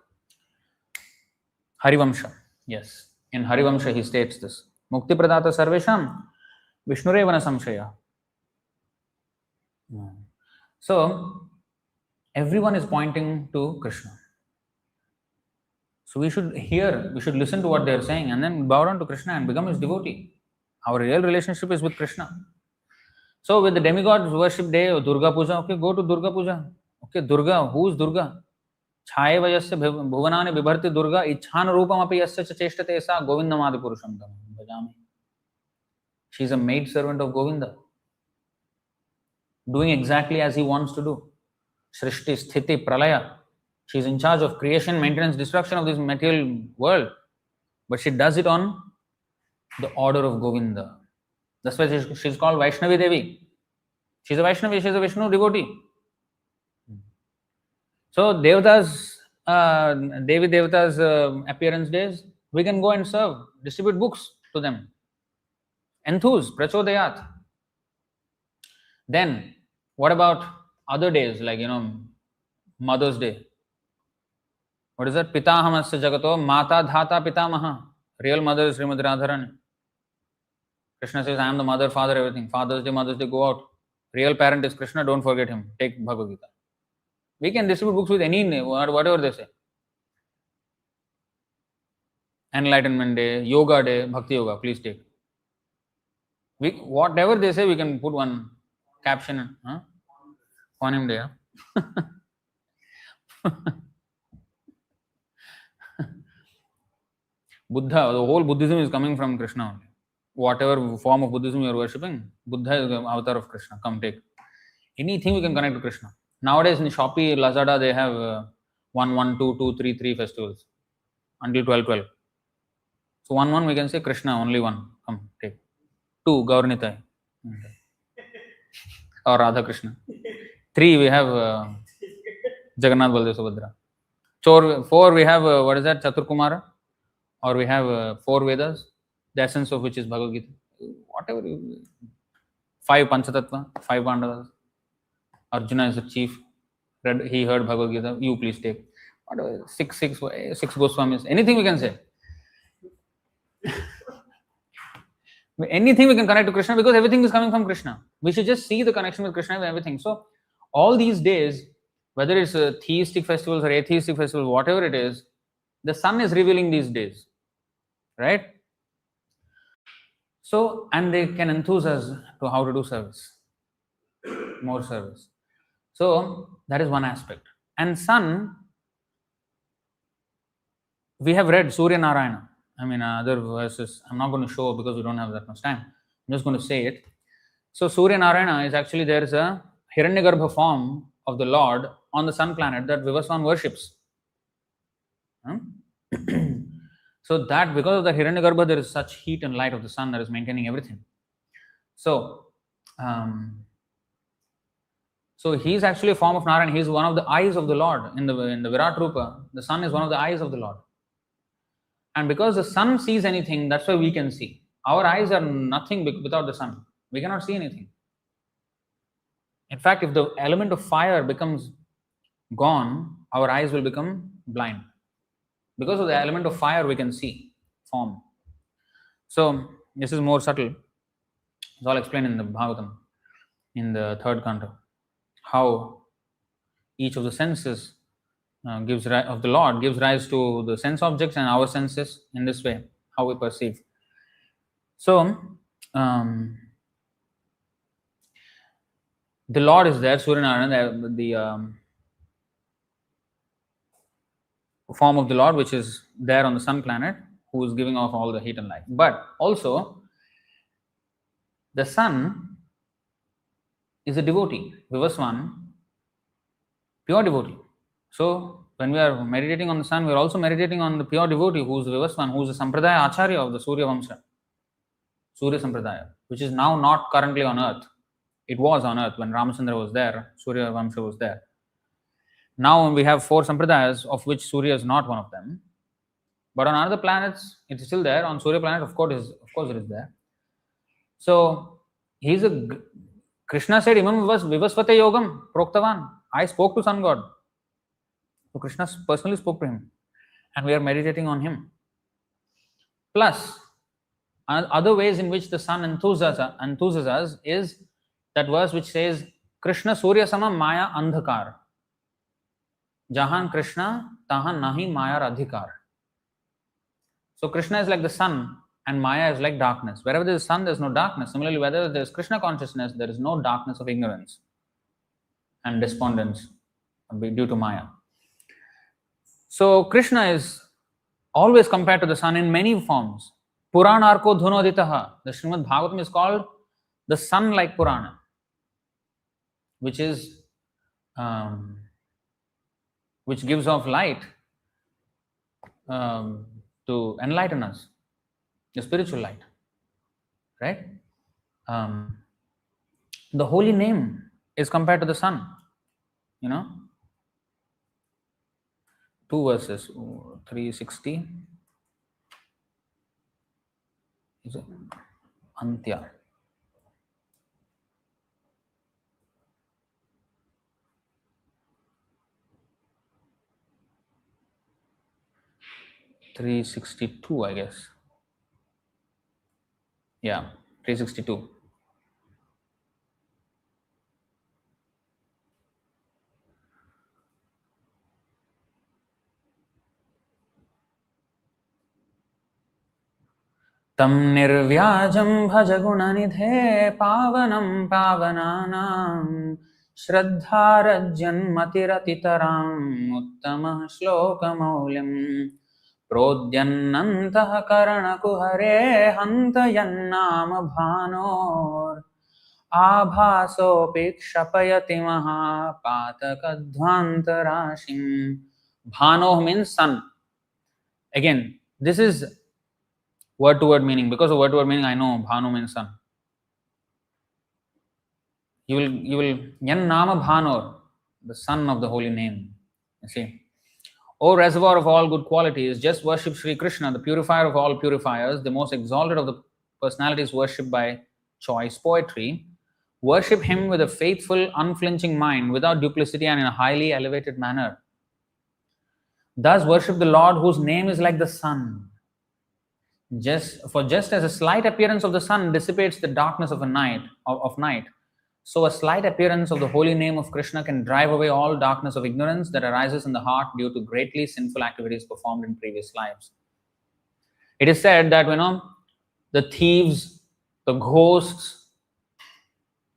Harivamsha. Yes. In Harivamsha he states this. Mukti pradata sarvesham Vishnurevana samshaya. So everyone is pointing to Krishna. So we should listen to what they are saying and then bow down to Krishna and become his devotee. Our real relationship is with Krishna. So with the demigods worship day of Durga Puja, okay, go to Durga Puja. Okay, Durga, who is Durga? Chhaye vajasya bhuvanani vibharti Durga ichhan roopam api yasya cha cheshtate sa govindamadi purusham bhajami. She is a maid servant of Govinda, doing exactly as he wants to do. Srishti, Sthiti, Pralaya. She is in charge of creation, maintenance, destruction of this material world. But she does it on the order of Govinda. That's why she's called Vaishnavi Devi. She's a Vaishnavi, she's a Vishnu devotee. So Devata's, Devi Devata's appearance days, we can go and serve, distribute books to them. Enthuse, prachodayat. Then, what about other days like, Mother's Day? What is that? Pitahamasya jagato mata dhata pitamaha. Real mother is Srimati Radharani. Krishna says, I am the mother, father, everything. Father's Day, Mother's Day, go out. Real parent is Krishna, don't forget him. Take Bhagavad Gita. We can distribute books with any name, whatever they say. Enlightenment Day, Yoga Day, Bhakti Yoga, please take. Whatever they say, we can put one caption. On him Day. Buddha, the whole Buddhism is coming from Krishna only. Whatever form of Buddhism you are worshipping, Buddha is the avatar of Krishna. Come take. Anything we can connect to Krishna. Nowadays in Shopee, Lazada, they have 1, 1, 2, 2, 3, 3 festivals until 12, 12. So 1, 1 we can say Krishna, only one. Come take. 2, Gaurnitai. Or Radha Krishna. 3, we have Jagannath Baldev Subhadra. 4, we have what is that? Chaturkumara. Or we have 4 Vedas, the essence of which is Bhagavad Gita. Whatever. 5 Panchatattva, 5 Pandavas. Arjuna is the chief. He heard Bhagavad Gita. You please take. Whatever. 6 Goswamis. Anything we can say. Anything we can connect to Krishna, because everything is coming from Krishna. We should just see the connection with Krishna and everything. So, all these days, whether it's theistic festivals or atheistic festivals, whatever it is, the sun is revealing these days. Right? So, and they can enthuse us to how to do service. More service. So, that is one aspect. And sun, we have read Surya Narayana. I mean, other verses, I'm not going to show because we don't have that much time. I'm just going to say it. So, Surya Narayana is actually, there is a Hiranyagarbha form of the Lord on the sun planet that Vivaswan worships. So, that because of the Hiranyagarbha, there is such heat and light of the sun that is maintaining everything. So, he is actually a form of Narayana. He is one of the eyes of the Lord. In the Virat Rupa, the sun is one of the eyes of the Lord. And because the sun sees anything, that's why we can see. Our eyes are nothing without the sun. We cannot see anything. In fact, if the element of fire becomes gone, our eyes will become blind. Because of the element of fire, we can see form. So, this is more subtle. It's all explained in the Bhagavatam, in the 3rd canto. How each of the senses of the Lord gives rise to the sense objects and our senses in this way, how we perceive. So, the Lord is there, Surya Narayana, the form of the Lord which is there on the sun planet, who is giving off all the heat and light. But also, the sun is a devotee, Vivaswan, pure devotee. So, when we are meditating on the sun, we are also meditating on the pure devotee who is Vivaswan, who is the Sampradaya Acharya of the Surya Vamsha, Surya Sampradaya, which is now not currently on earth. It was on earth when Ramachandra was there, Surya Vamsha was there. Now we have 4 Sampradayas, of which Surya is not one of them. But on other planets, it is still there. On Surya planet, of course it is there. So, Krishna said, Imam Vivasvate Yogam Proktavan. I spoke to sun god. So Krishna personally spoke to him. And we are meditating on him. Plus, other ways in which the sun enthuses us is that verse which says, Krishna Surya Sama Maya Andhakar. Jahan Krishna, Tahan Nahi Maya Radhikar. So Krishna is like the sun and Maya is like darkness. Wherever there is sun, there is no darkness. Similarly, wherever there is Krishna consciousness, there is no darkness of ignorance and despondence due to Maya. So Krishna is always compared to the sun in many forms. Puranarko Dhunoditaha. The Srimad Bhagavatam is called the sun-like Purana, which is which gives off light to enlighten us, the spiritual light, right? The holy name is compared to the sun. You know, two verses, 360. Is it Antya? 362, I guess. Yeah, 362. तं निर्व्याजं भज गुणनिधे पावनं पावनानां श्रद्धारजन्मतिरतितराम् उत्तमः श्लोकमौलिम् प्रोद्यन्नन्तः करणकुहरे हन्तयन्नाम भानोर् आभासोऽपि क्षपयति महापातकध्वान्तराशिम्. Bhano means sun. Again, this is word to word meaning. Because of word to word meaning, I know Bhanu means sun. You will Yan Nama Bhanor, the sun of the holy name. You see. O reservoir of all good qualities, just worship Sri Krishna, the purifier of all purifiers, the most exalted of the personalities worshipped by choice poetry. Worship him with a faithful, unflinching mind, without duplicity and in a highly elevated manner. Thus worship the Lord whose name is like the sun. Just as a slight appearance of the sun dissipates the darkness of night, so a slight appearance of the holy name of Krishna can drive away all darkness of ignorance that arises in the heart due to greatly sinful activities performed in previous lives. It is said that the thieves, the ghosts,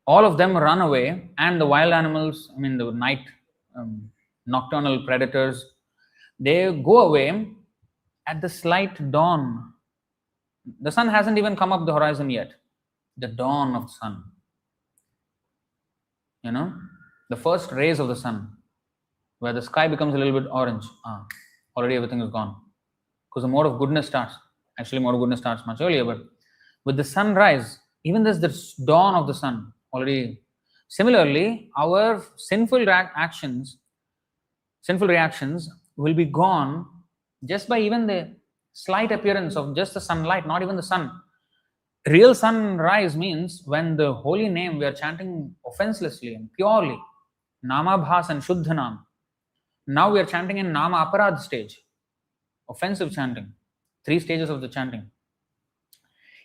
all of them run away, and the wild animals, the night nocturnal predators, they go away at the slight dawn. The sun hasn't even come up the horizon yet. The dawn of the sun. The first rays of the sun, where the sky becomes a little bit orange. Already everything is gone. Because the mode of goodness starts. Actually, mode of goodness starts much earlier, but with the sunrise, even there's the dawn of the sun already. Similarly, our sinful reactions will be gone just by even the slight appearance of just the sunlight, not even the sun. Real sunrise means when the holy name we are chanting offenselessly and purely, Namabhas and Shuddhanam. Now we are chanting in Nama Aparadh stage, offensive chanting, 3 stages of the chanting.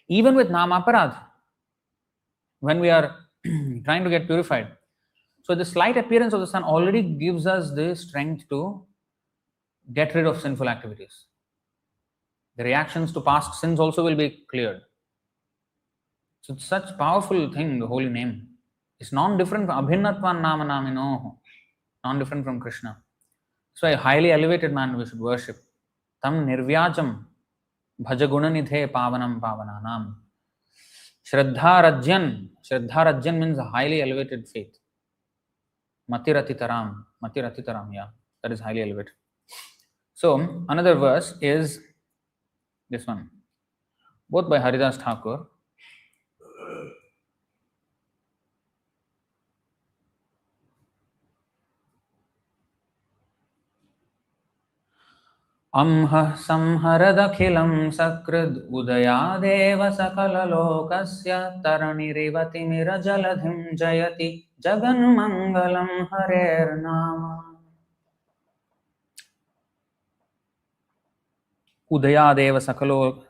Even with Nama Aparadh, when we are trying to get purified, so the slight appearance of the sun already gives us the strength to get rid of sinful activities. The reactions to past sins also will be cleared. So it's such powerful thing, the holy name. It's non-different from Abhinnatvan Nama Naminoho, non-different from Krishna. So a highly elevated man we should worship. Tam nirvyajam bhajagunanidhe pavanam pavananam. Shraddha means a highly elevated faith. Matiratitaram, yeah, that is highly elevated. So another verse is this one, both by Haridas Thakur. Amha samharadakhilam sakrid udayadeva sakalalokasya taranirivati mirajaladhim jayati jaganmangalam harer nama. Udayadeva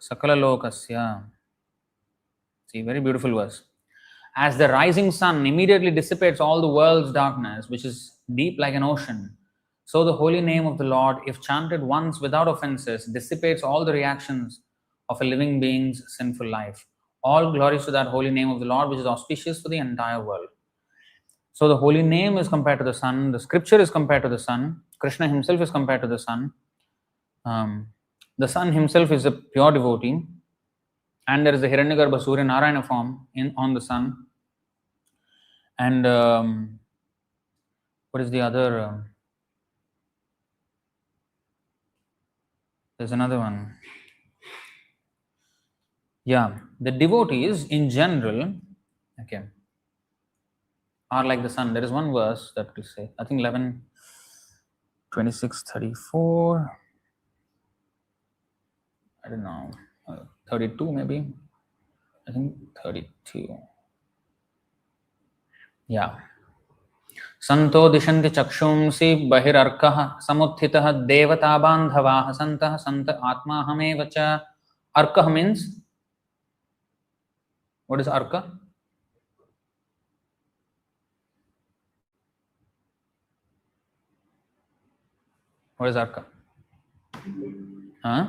sakalalokasya. See, very beautiful verse. As the rising sun immediately dissipates all the world's darkness, which is deep like an ocean, so the holy name of the Lord, if chanted once without offenses, dissipates all the reactions of a living being's sinful life. All glories to that holy name of the Lord, which is auspicious for the entire world. So the holy name is compared to the sun, the scripture is compared to the sun, Krishna himself is compared to the sun. The sun himself is a pure devotee, and there is a Hiranyagarbha Surya Narayana form on the sun. And what is the other? There's another one. Yeah, the devotees in general, Okay. Are like the sun. There is one verse that will say, I think 11, 26, 34. I don't know, 32 maybe. I think 32. Yeah. संतो दिशन्ति चक्षुंसि बहिरर्कः समुत्थितः देवता बान्धवाः सन्तः सन्त आत्माहमेव च. Arkah means, what is Arka? What is Arka? Huh?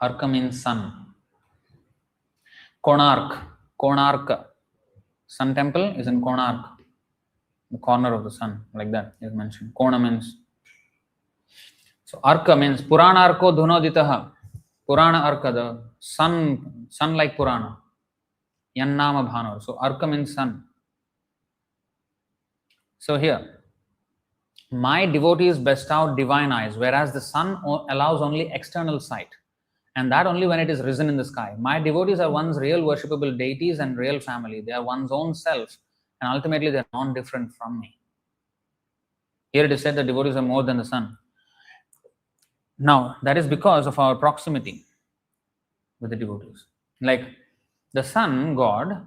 Arka means sun. Konark. Sun temple is in Konark. The corner of the sun, like that is mentioned. Kona means. So Arka means Purana Arko Dhunoditaha. Purana Arka, the sun like Purana. Yannama Bhanur. So Arka means sun. So here, my devotees bestow divine eyes, whereas the sun allows only external sight. And that only when it is risen in the sky. My devotees are one's real worshipable deities and real family. They are one's own self. And ultimately they are non-different from me. Here it is said that devotees are more than the sun. Now, that is because of our proximity with the devotees. Like the sun god,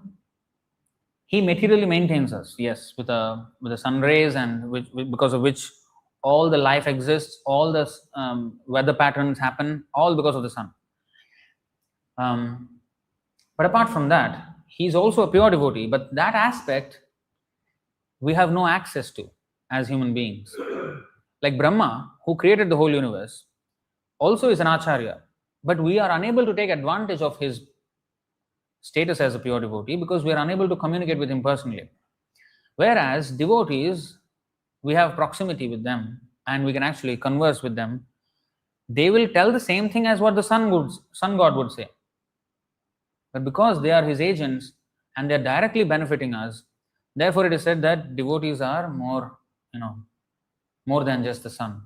he materially maintains us, yes, with the sun rays, and because of which all the life exists, all the weather patterns happen, all because of the sun. But apart from that, he is also a pure devotee, but that aspect we have no access to as human beings. Like Brahma, who created the whole universe, also is an acharya, but we are unable to take advantage of his status as a pure devotee because we are unable to communicate with him personally. Whereas devotees, we have proximity with them and we can actually converse with them. They will tell the same thing as what the sun god would say. But because they are his agents and they are directly benefiting us, therefore it is said that devotees are more than just the sun.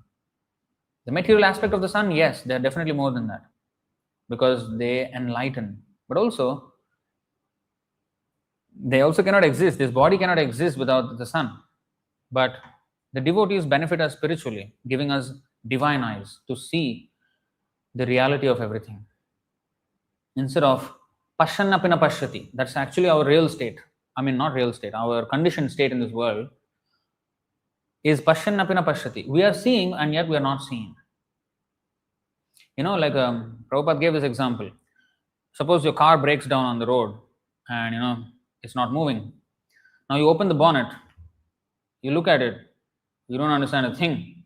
The material aspect of the sun, yes, they are definitely more than that because they enlighten. But also, they also cannot exist. This body cannot exist without the sun. But the devotees benefit us spiritually, giving us divine eyes to see the reality of everything. Instead of pashyannapina pashyati, that's actually our real state. I mean, not real state, our conditioned state in this world is pashyannapina pashyati. We are seeing and yet we are not seeing. Like Prabhupada gave this example. Suppose your car breaks down on the road and it's not moving. Now you open the bonnet, you look at it, you don't understand a thing.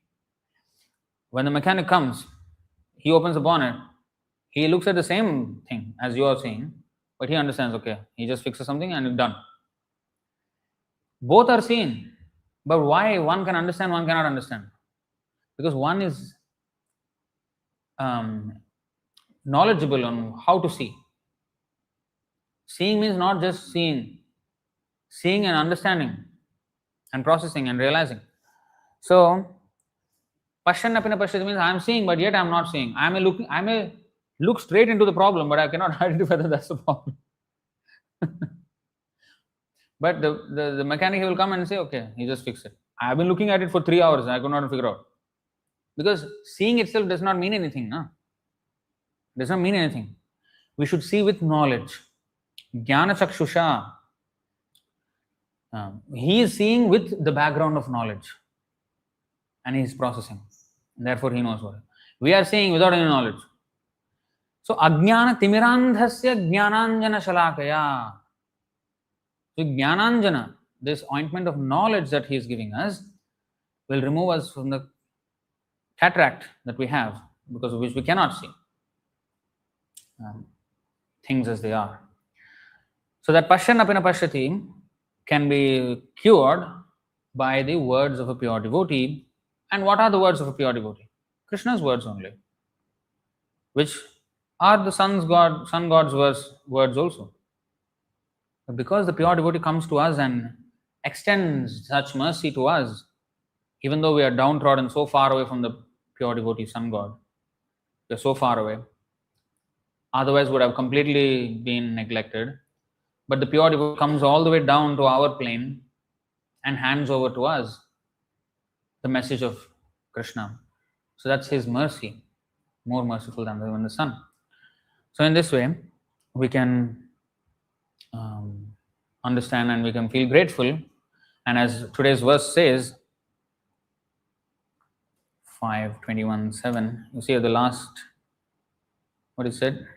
When the mechanic comes, he opens the bonnet, he looks at the same thing as you are seeing, but he understands, okay, he just fixes something and it's done. Both are seen, but why one can understand, one cannot understand? Because one is knowledgeable on how to see. Seeing means not just seeing and understanding and processing and realizing. So, pashyannapina pashyati means I am seeing, but yet I am not seeing. I may look straight into the problem, but I cannot identify whether that's the problem. But the mechanic will come and say, okay, he just fixed it. I have been looking at it for 3 hours, I could not figure out. Because seeing itself does not mean anything. No? Does not mean anything. We should see with knowledge. Jnana chakshusha. He is seeing with the background of knowledge. And he is processing. Therefore he knows what. We are seeing without any knowledge. So ajnana timirandhasya jnananjana shalakaya. So jnananjana, this ointment of knowledge that he is giving us, will remove us from the cataract that we have, because of which we cannot see things as they are. So that pashyannapina pashyati can be cured by the words of a pure devotee. And what are the words of a pure devotee? Krishna's words only, which are the sun god's words also. But because the pure devotee comes to us and extends such mercy to us, even though we are downtrodden so far away from the pure devotee sun god, we are so far away, otherwise would have completely been neglected. But the pure devotee comes all the way down to our plane and hands over to us the message of Krishna. So that's his mercy, more merciful than even the sun. So in this way, we can understand and we can feel grateful. And as today's verse says, 5:21:7, you see at the last, what is said?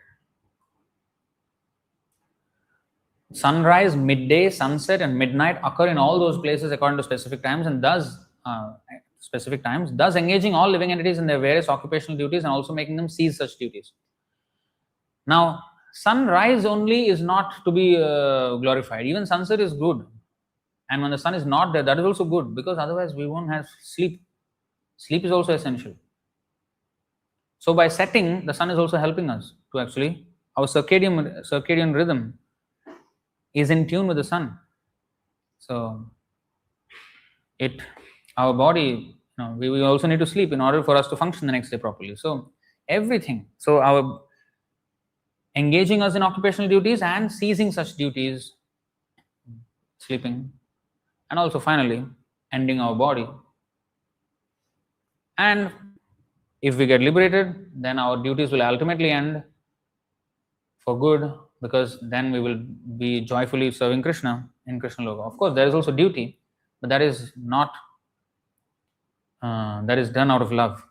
Sunrise, midday, sunset, and midnight occur in all those places according to specific times, and thus engaging all living entities in their various occupational duties and also making them cease such duties. Now, sunrise only is not to be glorified. Even sunset is good. And when the sun is not there, that is also good, because otherwise we won't have sleep. Sleep is also essential. So by setting, the sun is also helping us to actually, our circadian rhythm is in tune with the sun. So our body, we also need to sleep in order for us to function the next day properly. So everything. So our engaging us in occupational duties and ceasing such duties, sleeping, and also finally ending our body. And if we get liberated, then our duties will ultimately end for good, because then we will be joyfully serving Krishna in Krishna Loka. Of course, there is also duty, but that is not, that is done out of love.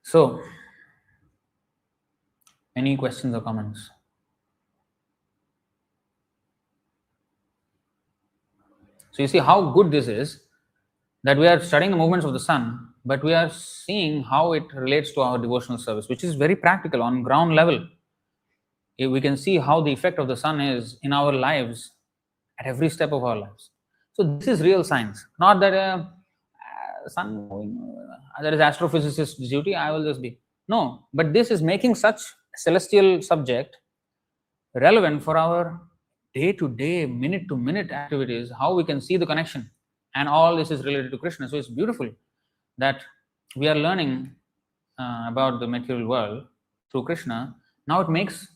So, any questions or comments? So you see how good this is, that we are studying the movements of the sun, but we are seeing how it relates to our devotional service, which is very practical on ground level. We can see how the effect of the sun is in our lives at every step of our lives. So this is real science, not that sun, there is astrophysicist's duty, I will just be. No, but this is making such celestial subject relevant for our day-to-day, minute-to-minute activities, how we can see the connection. And all this is related to Krishna. So it's beautiful that we are learning about the material world through Krishna. Now it makes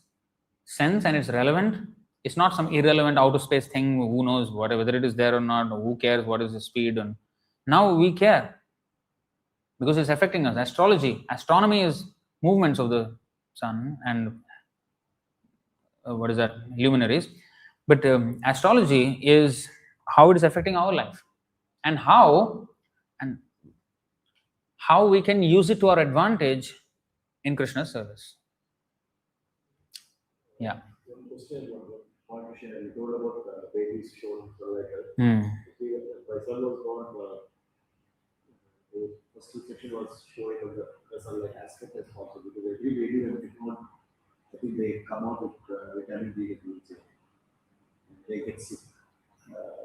sense and it's relevant. It's not some irrelevant outer space thing, who knows whether it is there or not, or who cares what is the speed. And now we care because it's affecting us. Astronomy is movements of the sun and luminaries. But astrology is how it is affecting our life, and how we can use it to our advantage in Krishna's service. Yeah. One question, one point to share. You told about babies shown so like my son was born. The first section was showing the sunlight aspect as possible, because every baby when they born, I think they come out with vitamin D deficiency. They get sick.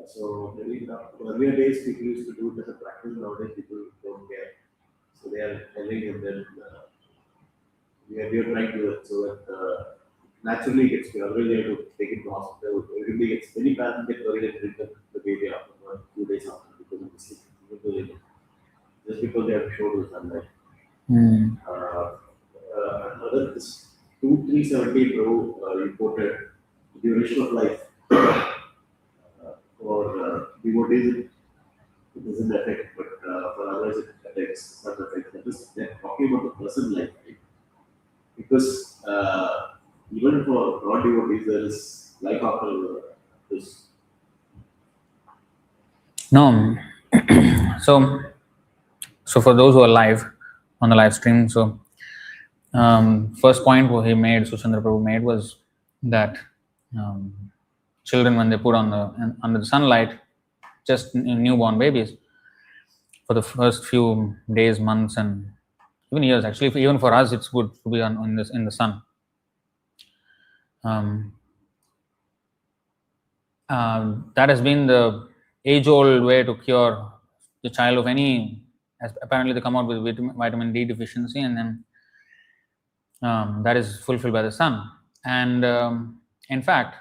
So maybe earlier days people used to do it as a practice. Nowadays people don't care. So they are telling them that we are trying to do it so that naturally it gets cured. Otherwise they have to take it to hospital. Everybody gets, many parents get worried and bring the baby after 2 days after because of the sick. Just because they have showed the sunlight. Another this 2370 reported duration of life for devotees it doesn't affect, but for others it affects such effect. That is, they're talking about the person life, right? Because even for non-devotees there is life after this. No. So for those who are live on the live stream, so first point what Suchandra Prabhu made was that children, when they put under the sunlight, just newborn babies, for the first few days, months, and even years, actually, even for us, it's good to be in the sun. That has been the age-old way to cure the child of any. Apparently, they come out with vitamin D deficiency, and then that is fulfilled by the sun. And in fact,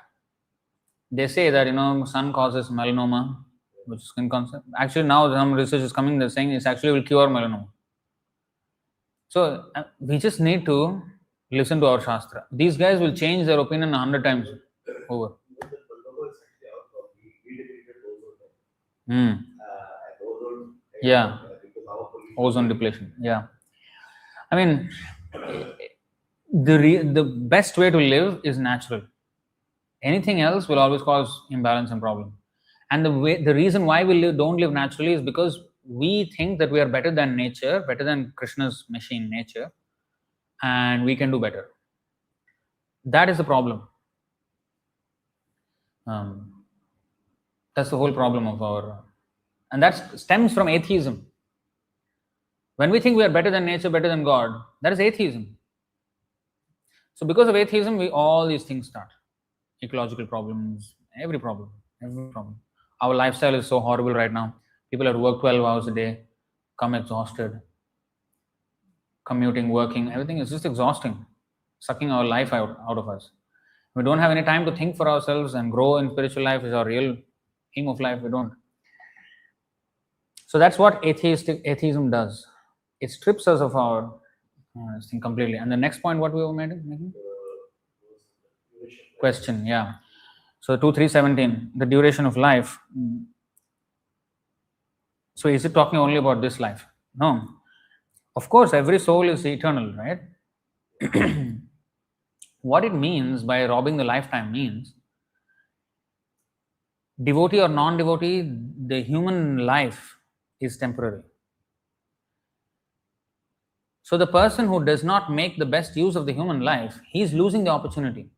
they say that sun causes melanoma, which is skin cancer. Actually, now some research is coming. They're saying it actually will cure melanoma. So we just need to listen to our Shastra. These guys will change their opinion 100 times over. Even the Pandava is actually our problem. We depleted ozone. Hmm. And ozone, Yeah. because our pollution. Ozone depletion. Yeah. I mean, the best way to live is natural. Anything else will always cause imbalance and problem. And the reason why we don't live naturally is because we think that we are better than nature, better than Krishna's machine, nature, and we can do better. That is the problem. That's the whole problem of our, and that stems from atheism. When we think we are better than nature, better than God, that is atheism. So because of atheism, all these things start. Ecological problems, every problem. Our lifestyle is so horrible right now. People have to work 12 hours a day, come exhausted, commuting, working, everything is just exhausting, sucking our life out of us. We don't have any time to think for ourselves and grow in spiritual life is our real aim of life. We don't. So that's what atheism does. It strips us of our thing completely. And the next point, what we were making? Question, yeah. So 2.3.17, the duration of life. So is it talking only about this life? No. Of course, every soul is eternal, right? What it means by robbing the lifetime means, devotee or non-devotee, the human life is temporary. So the person who does not make the best use of the human life, he is losing the opportunity.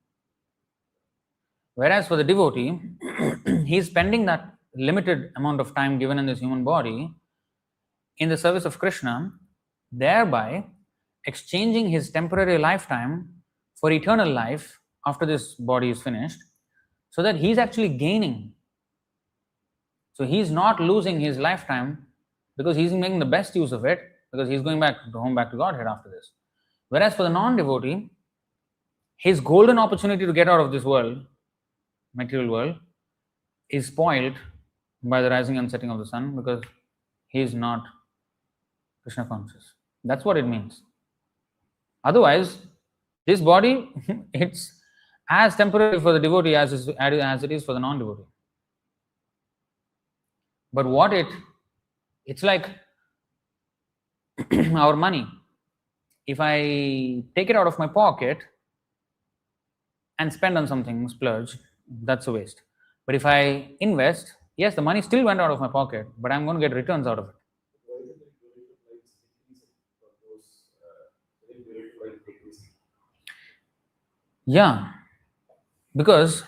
Whereas for the devotee, he is spending that limited amount of time given in this human body in the service of Krishna, thereby exchanging his temporary lifetime for eternal life after this body is finished, so that he's actually gaining. So he's not losing his lifetime because he's making the best use of it, because he's going back to Godhead after this. Whereas for the non-devotee, his golden opportunity to get out of this world, material world, is spoiled by the rising and setting of the sun because he is not Krishna conscious. That's what it means. Otherwise, this body, it's as temporary for the devotee as it is for the non-devotee. But it's like our money. If I take it out of my pocket and spend on something, splurge, that's a waste. But if I invest, yes, the money still went out of my pocket, but I'm going to get returns out of it. Yeah, because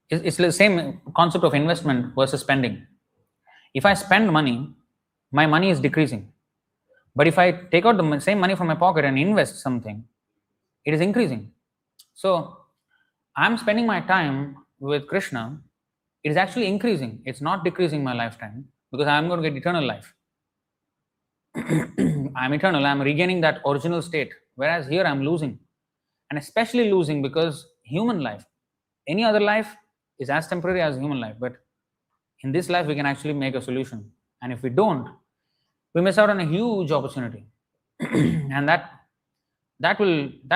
it's the same concept of investment versus spending. If I spend money, my money is decreasing. But if I take out the same money from my pocket and invest something, it is increasing. So I'm spending my time with Krishna, it is actually increasing. It's not decreasing my lifetime because I'm going to get eternal life. I'm eternal, I'm regaining that original state. Whereas here I'm losing. And especially losing because human life, any other life is as temporary as human life. But in this life, we can actually make a solution. And if we don't, we miss out on a huge opportunity. And that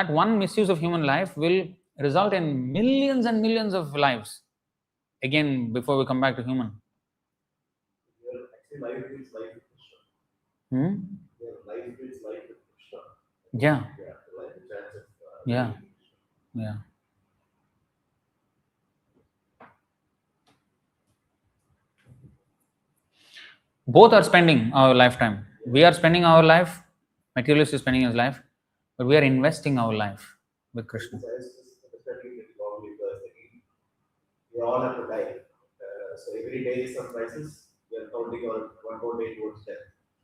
one misuse of human life will result in millions and millions of lives. Again, before we come back to human. Actually, life is life with Krishna. Life is life with Krishna. Yeah. Life is chance of Yeah. Both are spending our lifetime. We are spending our life, materialist is spending his life, but we are investing our life with Krishna. We all have to die. So every day is some crisis. We are counting on one more day towards death.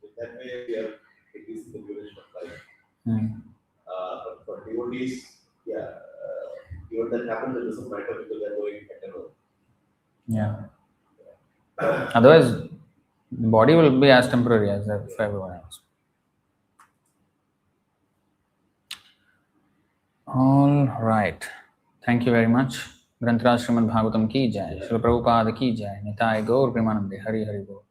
In that way, we are decreasing the duration of life. But for devotees, even that happens, it doesn't matter because they are going eternal. Yeah. Otherwise, the body will be as temporary as for everyone else. All right. Thank you very much. Grantaraj Srimad Bhagavatam ki jai. Srila Prabhupada ki jai. Nitai Gaur Premanande. Hari Hari Bol.